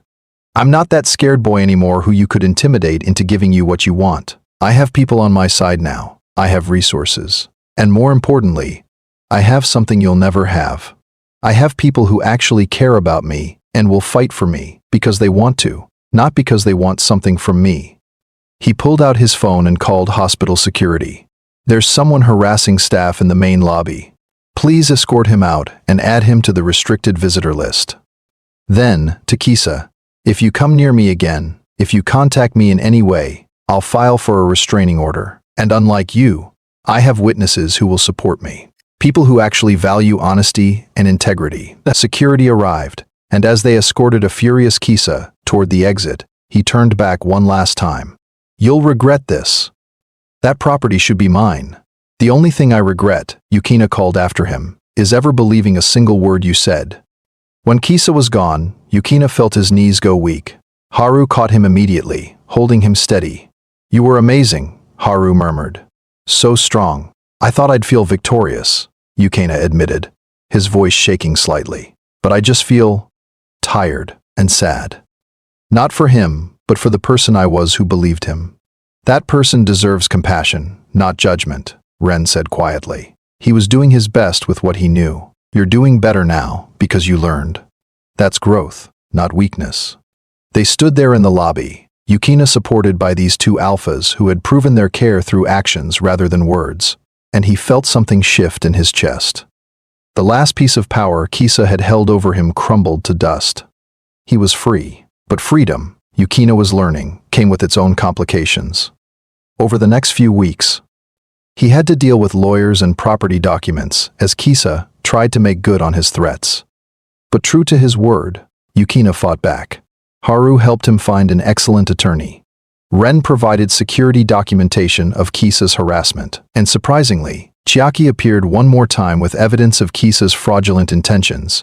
I'm not that scared boy anymore who you could intimidate into giving you what you want. I have people on my side now. I have resources. And more importantly, I have something you'll never have. I have people who actually care about me and will fight for me because they want to, not because they want something from me. He pulled out his phone and called hospital security. There's someone harassing staff in the main lobby. Please escort him out and add him to the restricted visitor list. Then, to Kisa, if you come near me again, if you contact me in any way, I'll file for a restraining order. And unlike you, I have witnesses who will support me. People who actually value honesty and integrity. Security arrived, and as they escorted a furious Kisa toward the exit, he turned back one last time. You'll regret this. That property should be mine. The only thing I regret, Yukina called after him, is ever believing a single word you said. When Kisa was gone, Yukina felt his knees go weak. Haru caught him immediately, holding him steady. "You were amazing," Haru murmured. "So strong. I thought I'd feel victorious," Yukina admitted, his voice shaking slightly. "But I just feel tired and sad. Not for him, but for the person I was who believed him." "That person deserves compassion, not judgment," Ren said quietly. "He was doing his best with what he knew. You're doing better now because you learned. That's growth, not weakness." They stood there in the lobby, Yukina supported by these two alphas who had proven their care through actions rather than words, and he felt something shift in his chest. The last piece of power Kisa had held over him crumbled to dust. He was free, but freedom, Yukina was learning, came with its own complications. Over the next few weeks, he had to deal with lawyers and property documents as Kisa tried to make good on his threats. But true to his word, Yukina fought back. Haru helped him find an excellent attorney. Ren provided security documentation of Kisa's harassment, and surprisingly, Chiaki appeared one more time with evidence of Kisa's fraudulent intentions.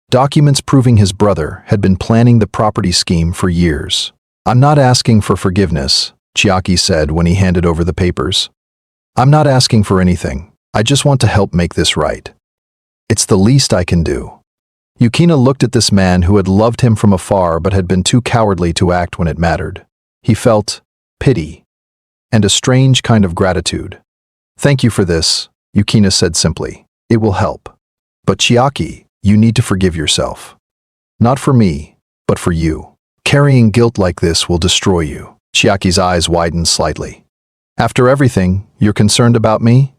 Documents proving his brother had been planning the property scheme for years. "I'm not asking for forgiveness," Chiaki said when he handed over the papers. "I'm not asking for anything. I just want to help make this right. It's the least I can do." Yukina looked at this man who had loved him from afar but had been too cowardly to act when it mattered. He felt pity and a strange kind of gratitude. "Thank you for this," Yukina said simply. "It will help. But Chiaki, you need to forgive yourself. Not for me, but for you. Carrying guilt like this will destroy you." Chiaki's eyes widened slightly. "After everything, you're concerned about me?"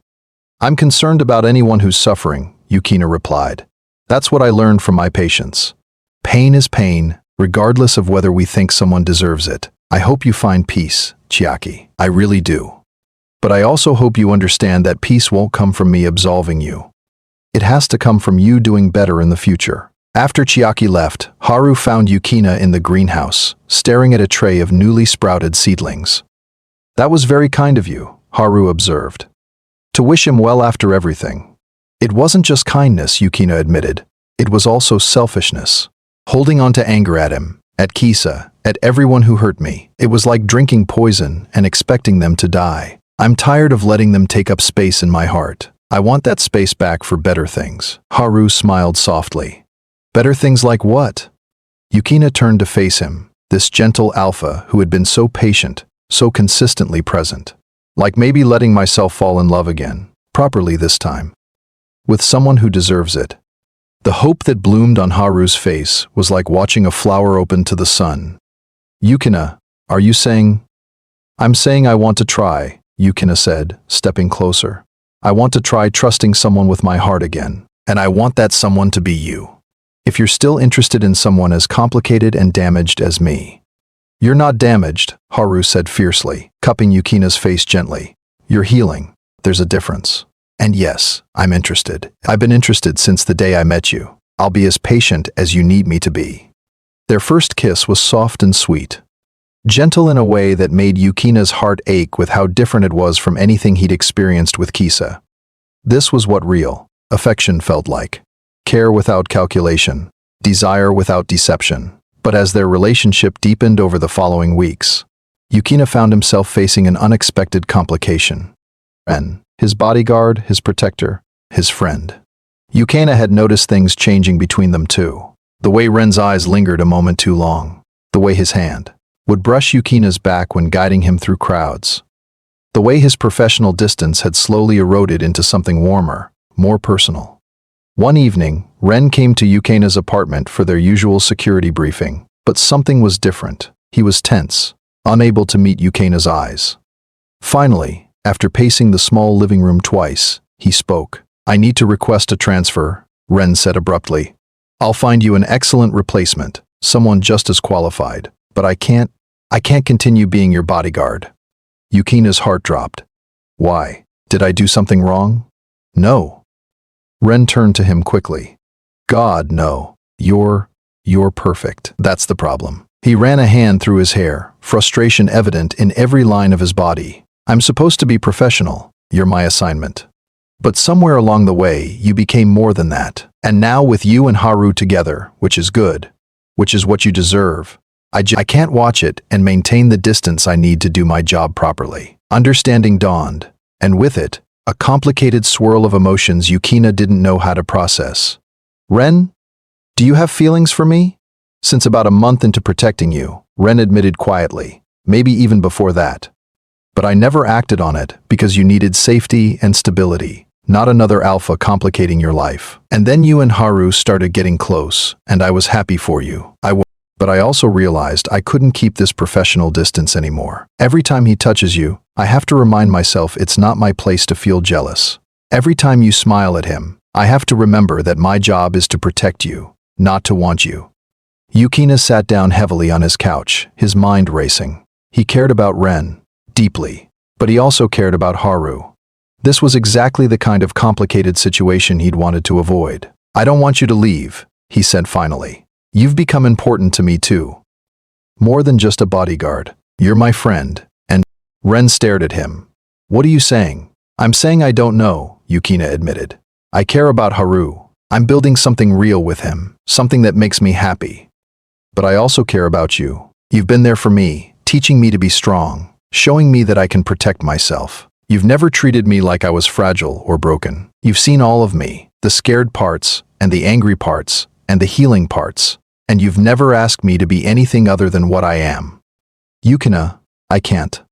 "I'm concerned about anyone who's suffering," Yukina replied. "That's what I learned from my patients. Pain is pain, regardless of whether we think someone deserves it. I hope you find peace, Chiaki. I really do. But I also hope you understand that peace won't come from me absolving you. It has to come from you doing better in the future." After Chiaki left, Haru found Yukina in the greenhouse, staring at a tray of newly sprouted seedlings. "That was very kind of you," Haru observed. "To wish him well after everything." "It wasn't just kindness," Yukina admitted. "It was also selfishness. Holding on to anger at him, at Kisa, at everyone who hurt me. It was like drinking poison and expecting them to die. I'm tired of letting them take up space in my heart. I want that space back for better things." Haru smiled softly. "Better things like what?" Yukina turned to face him, this gentle alpha who had been so patient, so consistently present. "Like maybe letting myself fall in love again, properly this time. With someone who deserves it." The hope that bloomed on Haru's face was like watching a flower open to the sun. "Yukina, are you saying?" "I'm saying I want to try," Yukina said, stepping closer. "I want to try trusting someone with my heart again, and I want that someone to be you. If you're still interested in someone as complicated and damaged as me." "You're not damaged," Haru said fiercely, cupping Yukina's face gently. "You're healing. There's a difference. And yes, I'm interested. I've been interested since the day I met you. I'll be as patient as you need me to be." Their first kiss was soft and sweet, gentle in a way that made Yukina's heart ache with how different it was from anything he'd experienced with Kisa. This was what real affection felt like. Care without calculation, desire without deception. But as their relationship deepened over the following weeks, Yukina found himself facing an unexpected complication. Ren, his bodyguard, his protector, his friend. Yukina had noticed things changing between them too. The way Ren's eyes lingered a moment too long. The way his hand would brush Yukina's back when guiding him through crowds. The way his professional distance had slowly eroded into something warmer, more personal. One evening, Ren came to Yukina's apartment for their usual security briefing, but something was different. He was tense, unable to meet Yukina's eyes. Finally, after pacing the small living room twice, he spoke. "I need to request a transfer," Ren said abruptly. "I'll find you an excellent replacement, someone just as qualified, but I can't continue being your bodyguard." Yukina's heart dropped. "Why? Did I do something wrong?" "No." Ren turned to him quickly. "God, no. You're perfect. That's the problem." He ran a hand through his hair, frustration evident in every line of his body. "I'm supposed to be professional. You're my assignment. But somewhere along the way, you became more than that. And now with you and Haru together, which is good, which is what you deserve, I can't watch it and maintain the distance I need to do my job properly. Understanding dawned, and with it, a complicated swirl of emotions Yukina didn't know how to process. Ren, do you have feelings for me? Since about a month into protecting you, Ren admitted quietly, maybe even before that. But I never acted on it because you needed safety and stability, not another alpha complicating your life. And then you and Haru started getting close, and I was happy for you. But I also realized I couldn't keep this professional distance anymore. Every time he touches you, I have to remind myself it's not my place to feel jealous. Every time you smile at him, I have to remember that my job is to protect you, not to want you. Yukina sat down heavily on his couch, his mind racing. He cared about Ren, deeply, but he also cared about Haru. This was exactly the kind of complicated situation he'd wanted to avoid. I don't want you to leave, he said finally. You've become important to me too. More than just a bodyguard. You're my friend. And Ren stared at him. What are you saying? I'm saying I don't know, Yukina admitted. I care about Haru. I'm building something real with him, something that makes me happy. But I also care about you. You've been there for me, teaching me to be strong, showing me that I can protect myself. You've never treated me like I was fragile or broken. You've seen all of me, the scared parts, and the angry parts, and the healing parts, and you've never asked me to be anything other than what I am. Yukina, I can't.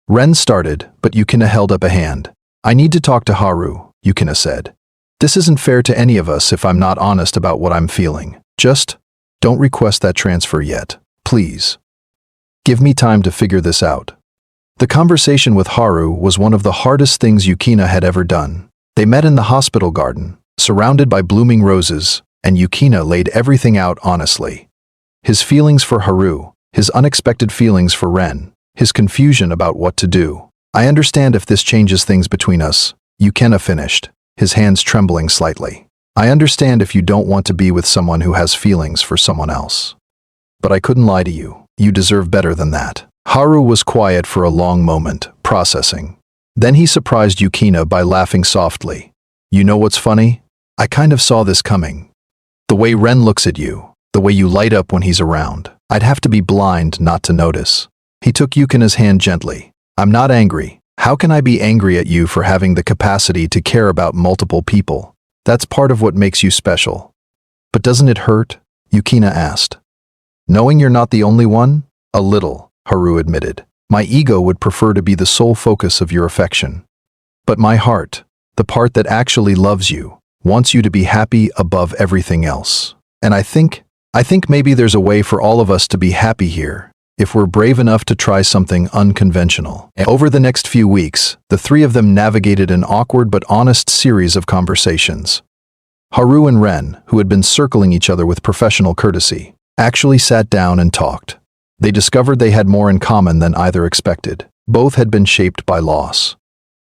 Ren started, but Yukina held up a hand. I need to talk to Haru, Yukina said. This isn't fair to any of us if I'm not honest about what I'm feeling. Just don't request that transfer yet, please. Give me time to figure this out. The conversation with Haru was one of the hardest things Yukina had ever done. They met in the hospital garden, surrounded by blooming roses, and Yukina laid everything out honestly. His feelings for Haru, his unexpected feelings for Ren, his confusion about what to do. I understand if this changes things between us, Yukina finished, his hands trembling slightly. I understand if you don't want to be with someone who has feelings for someone else. But I couldn't lie to you. You deserve better than that. Haru was quiet for a long moment, processing. Then he surprised Yukina by laughing softly. You know what's funny? I kind of saw this coming. The way Ren looks at you, the way you light up when he's around. I'd have to be blind not to notice. He took Yukina's hand gently. I'm not angry. How can I be angry at you for having the capacity to care about multiple people? That's part of what makes you special. But doesn't it hurt? Yukina asked. Knowing you're not the only one? A little, Haru admitted. My ego would prefer to be the sole focus of your affection. But my heart, the part that actually loves you, wants you to be happy above everything else. And I think maybe there's a way for all of us to be happy here, if we're brave enough to try something unconventional. Over the next few weeks, the three of them navigated an awkward but honest series of conversations. Haru and Ren, who had been circling each other with professional courtesy, actually sat down and talked. They discovered they had more in common than either expected. Both had been shaped by loss,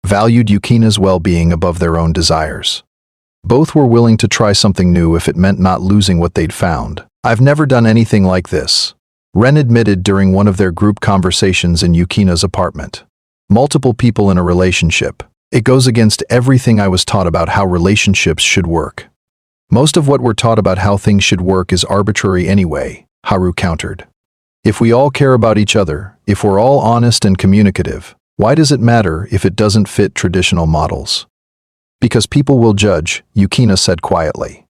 valued Yukina's well-being above their own desires. Both were willing to try something new if it meant not losing what they'd found. I've never done anything like this, Ren admitted during one of their group conversations in Yukina's apartment. Multiple people in a relationship. It goes against everything I was taught about how relationships should work. Most of what we're taught about how things should work is arbitrary anyway, Haru countered. If we all care about each other, if we're all honest and communicative, why does it matter if it doesn't fit traditional models? Because people will judge, Yukina said quietly.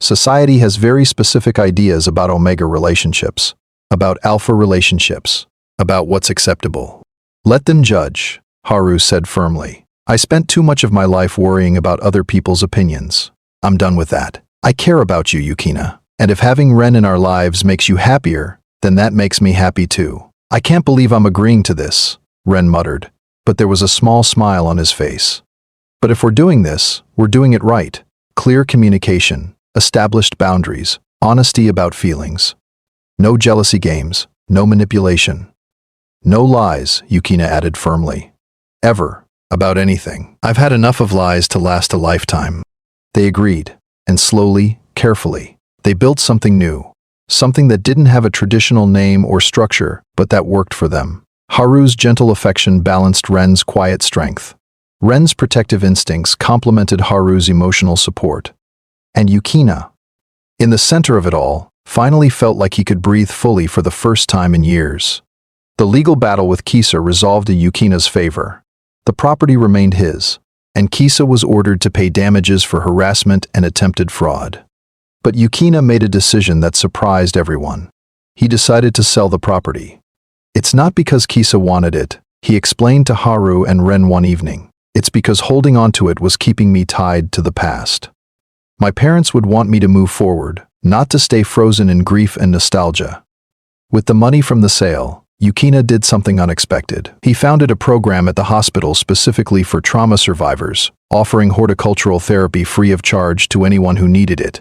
Society has very specific ideas about omega relationships, about alpha relationships, about what's acceptable. Let them judge, Haru said firmly. I spent too much of my life worrying about other people's opinions. I'm done with that. I care about you, Yukina. And if having Ren in our lives makes you happier, then that makes me happy too. I can't believe I'm agreeing to this, Ren muttered, but there was a small smile on his face. But if we're doing this, we're doing it right. Clear communication, established boundaries, honesty about feelings. No jealousy games, no manipulation. No lies, Yukina added firmly. Ever, about anything. I've had enough of lies to last a lifetime. They agreed, and slowly, carefully, they built something new. Something that didn't have a traditional name or structure, but that worked for them. Haru's gentle affection balanced Ren's quiet strength. Ren's protective instincts complemented Haru's emotional support. And Yukina, in the center of it all, finally felt like he could breathe fully for the first time in years. The legal battle with Kisa resolved in Yukina's favor. The property remained his, and Kisa was ordered to pay damages for harassment and attempted fraud. But Yukina made a decision that surprised everyone. He decided to sell the property. It's not because Kisa wanted it, he explained to Haru and Ren one evening. It's because holding on to it was keeping me tied to the past. My parents would want me to move forward, not to stay frozen in grief and nostalgia. With the money from the sale, Yukina did something unexpected. He founded a program at the hospital specifically for trauma survivors, offering horticultural therapy free of charge to anyone who needed it.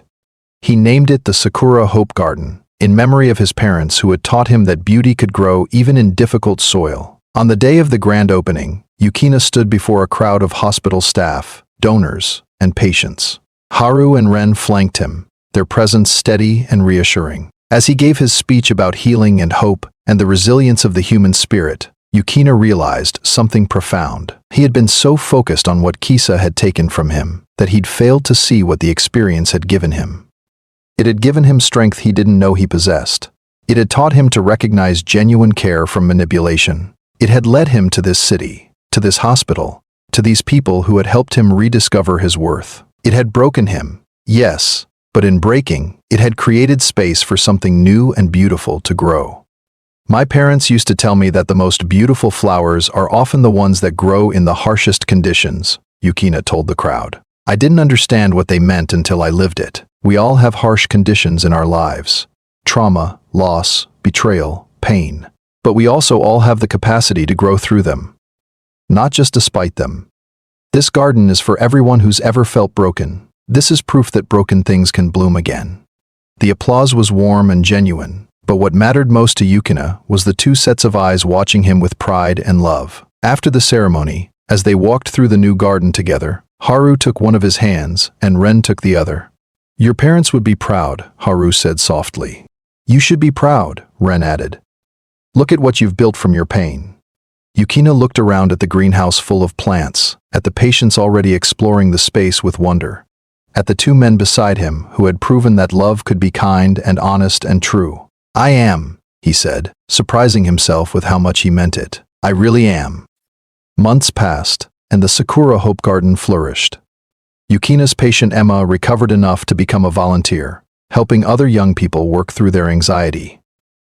He named it the Sakura Hope Garden, in memory of his parents who had taught him that beauty could grow even in difficult soil. On the day of the grand opening, Yukina stood before a crowd of hospital staff, donors, and patients. Haru and Ren flanked him, their presence steady and reassuring. As he gave his speech about healing and hope and the resilience of the human spirit, Yukina realized something profound. He had been so focused on what Kisa had taken from him that he'd failed to see what the experience had given him. It had given him strength he didn't know he possessed. It had taught him to recognize genuine care from manipulation. It had led him to this city, to this hospital, to these people who had helped him rediscover his worth. It had broken him, yes, but in breaking, it had created space for something new and beautiful to grow. My parents used to tell me that the most beautiful flowers are often the ones that grow in the harshest conditions, Yukina told the crowd. I didn't understand what they meant until I lived it. We all have harsh conditions in our lives. Trauma, loss, betrayal, pain. But we also all have the capacity to grow through them. Not just despite them. This garden is for everyone who's ever felt broken. This is proof that broken things can bloom again. The applause was warm and genuine, but what mattered most to Yukina was the two sets of eyes watching him with pride and love. After the ceremony, as they walked through the new garden together, Haru took one of his hands and Ren took the other. Your parents would be proud, Haru said softly. You should be proud, Ren added. Look at what you've built from your pain. Yukina looked around at the greenhouse full of plants, at the patients already exploring the space with wonder, at the two men beside him who had proven that love could be kind and honest and true. I am, he said, surprising himself with how much he meant it. I really am. Months passed, and the Sakura Hope Garden flourished. Yukina's patient Emma recovered enough to become a volunteer, helping other young people work through their anxiety.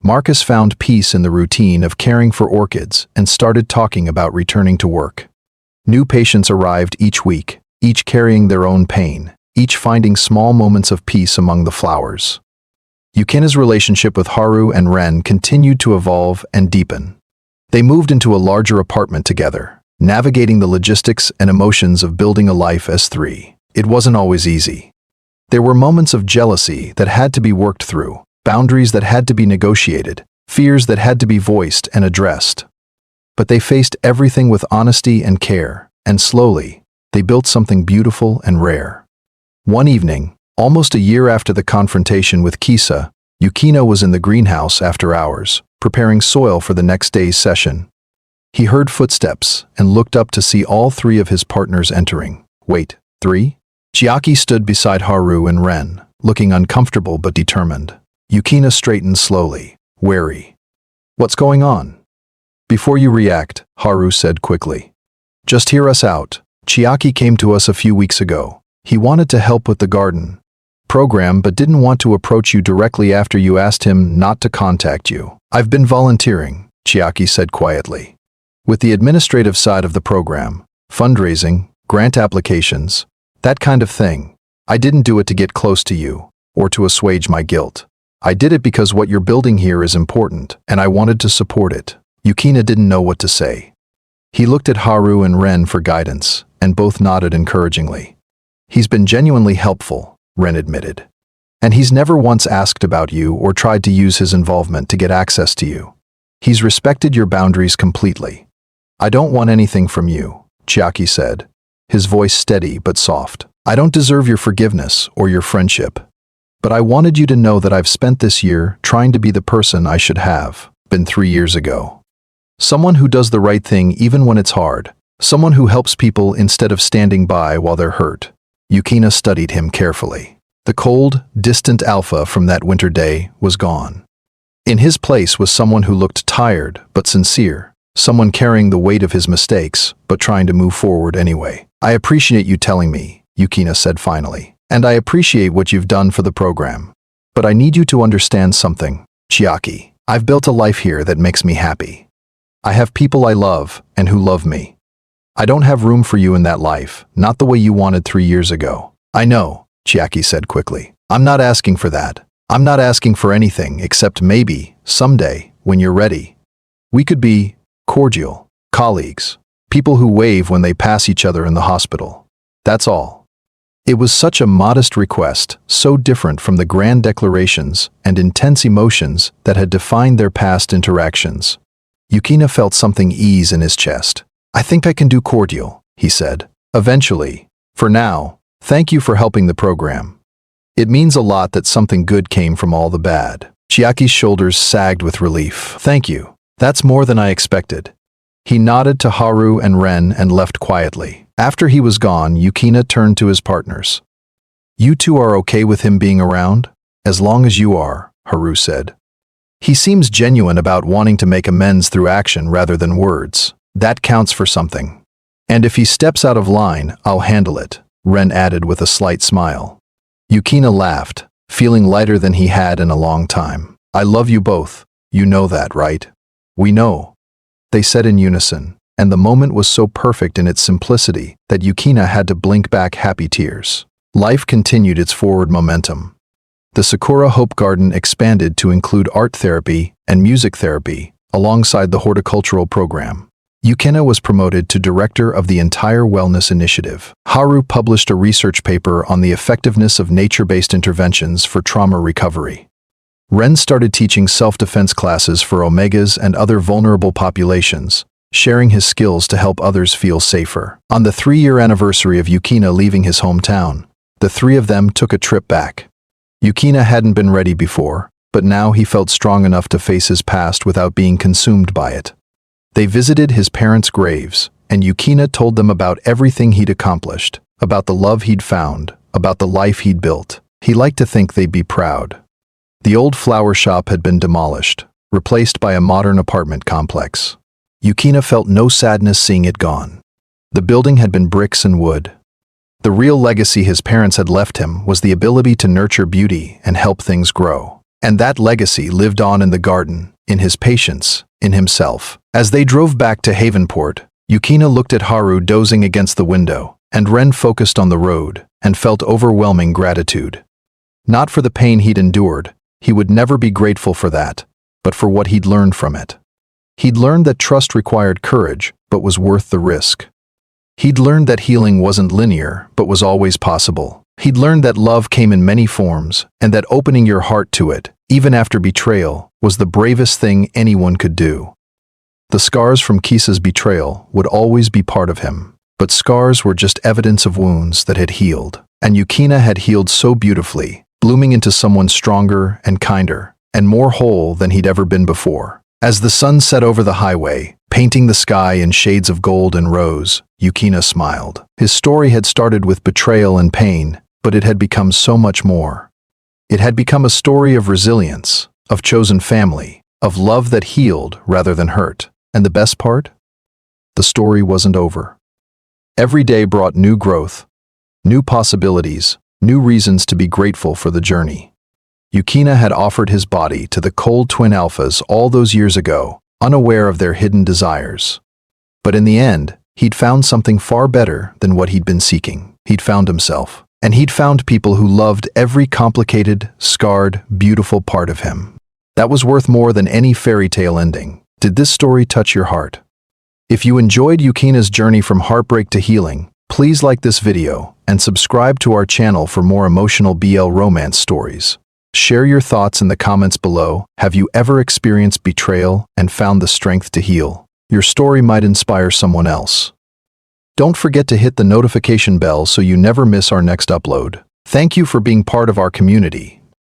Marcus found peace in the routine of caring for orchids and started talking about returning to work. New patients arrived each week, each carrying their own pain, each finding small moments of peace among the flowers. Yukina's relationship with Haru and Ren continued to evolve and deepen. They moved into a larger apartment together, navigating the logistics and emotions of building a life as three. It wasn't always easy. There were moments of jealousy that had to be worked through, boundaries that had to be negotiated, fears that had to be voiced and addressed. But they faced everything with honesty and care, and slowly, they built something beautiful and rare. One evening, almost a year after the confrontation with Kisa, Yukina was in the greenhouse after hours, preparing soil for the next day's session. He heard footsteps and looked up to see all three of his partners entering. Wait, three? Chiaki stood beside Haru and Ren, looking uncomfortable but determined. Yukina straightened slowly, wary. What's going on? Before you react, Haru said quickly. Just hear us out. Chiaki came to us a few weeks ago. He wanted to help with the garden program but didn't want to approach you directly after you asked him not to contact you. I've been volunteering, Chiaki said quietly. With the administrative side of the program, fundraising, grant applications, that kind of thing. I didn't do it to get close to you, or to assuage my guilt. I did it because what you're building here is important, and I wanted to support it. Yukina didn't know what to say. He looked at Haru and Ren for guidance, and both nodded encouragingly. He's been genuinely helpful, Ren admitted. And he's never once asked about you or tried to use his involvement to get access to you. He's respected your boundaries completely. I don't want anything from you, Chiaki said, his voice steady but soft. I don't deserve your forgiveness or your friendship. But I wanted you to know that I've spent this year trying to be the person I should have been 3 years ago. Someone who does the right thing even when it's hard. Someone who helps people instead of standing by while they're hurt. Yukina studied him carefully. The cold, distant alpha from that winter day was gone. In his place was someone who looked tired but sincere, someone carrying the weight of his mistakes but trying to move forward anyway. "I appreciate you telling me," Yukina said finally, "and I appreciate what you've done for the program. But I need you to understand something, Chiaki. I've built a life here that makes me happy. I have people I love and who love me. I don't have room for you in that life, not the way you wanted 3 years ago." "I know," Chiaki said quickly. "I'm not asking for that. I'm not asking for anything except maybe, someday, when you're ready, we could be cordial, colleagues, people who wave when they pass each other in the hospital. That's all." It was such a modest request, so different from the grand declarations and intense emotions that had defined their past interactions. Yukina felt something ease in his chest. "I think I can do cordial," he said. "Eventually. For now, thank you for helping the program. It means a lot that something good came from all the bad." Chiaki's shoulders sagged with relief. "Thank you. That's more than I expected." He nodded to Haru and Ren and left quietly. After he was gone, Yukina turned to his partners. "You two are okay with him being around?" "As long as you are," Haru said. "He seems genuine about wanting to make amends through action rather than words. That counts for something. And if he steps out of line, I'll handle it," Ren added with a slight smile. Yukina laughed, feeling lighter than he had in a long time. "I love you both. You know that, right?" "We know," they said in unison, and the moment was so perfect in its simplicity that Yukina had to blink back happy tears. Life continued its forward momentum. The Sakura Hope Garden expanded to include art therapy and music therapy, alongside the horticultural program. Yukina was promoted to director of the entire wellness initiative. Haru published a research paper on the effectiveness of nature-based interventions for trauma recovery. Ren started teaching self-defense classes for Omegas and other vulnerable populations, sharing his skills to help others feel safer. On the 3-year anniversary of Yukina leaving his hometown, the three of them took a trip back. Yukina hadn't been ready before, but now he felt strong enough to face his past without being consumed by it. They visited his parents' graves, and Yukina told them about everything he'd accomplished, about the love he'd found, about the life he'd built. He liked to think they'd be proud. The old flower shop had been demolished, replaced by a modern apartment complex. Yukina felt no sadness seeing it gone. The building had been bricks and wood. The real legacy his parents had left him was the ability to nurture beauty and help things grow. And that legacy lived on in the garden, in his patience, in himself. As they drove back to Havenport, Yukina looked at Haru dozing against the window, and Ren focused on the road and felt overwhelming gratitude. Not for the pain he'd endured, he would never be grateful for that, but for what he'd learned from it. He'd learned that trust required courage, but was worth the risk. He'd learned that healing wasn't linear, but was always possible. He'd learned that love came in many forms, and that opening your heart to it, even after betrayal, was the bravest thing anyone could do. The scars from Kisa's betrayal would always be part of him, but scars were just evidence of wounds that had healed. And Yukina had healed so beautifully, blooming into someone stronger and kinder, and more whole than he'd ever been before. As the sun set over the highway, painting the sky in shades of gold and rose, Yukina smiled. His story had started with betrayal and pain, but it had become so much more. It had become a story of resilience, of chosen family, of love that healed rather than hurt. And the best part? The story wasn't over. Every day brought new growth, new possibilities, new reasons to be grateful for the journey. Yukina had offered his body to the cold twin alphas all those years ago, unaware of their hidden desires. But in the end, he'd found something far better than what he'd been seeking. He'd found himself. And he'd found people who loved every complicated, scarred, beautiful part of him. That was worth more than any fairy tale ending. Did this story touch your heart? If you enjoyed Yukina's journey from heartbreak to healing, please like this video and subscribe to our channel for more emotional BL romance stories. Share your thoughts in the comments below. Have you ever experienced betrayal and found the strength to heal? Your story might inspire someone else. Don't forget to hit the notification bell so you never miss our next upload. Thank you for being part of our community.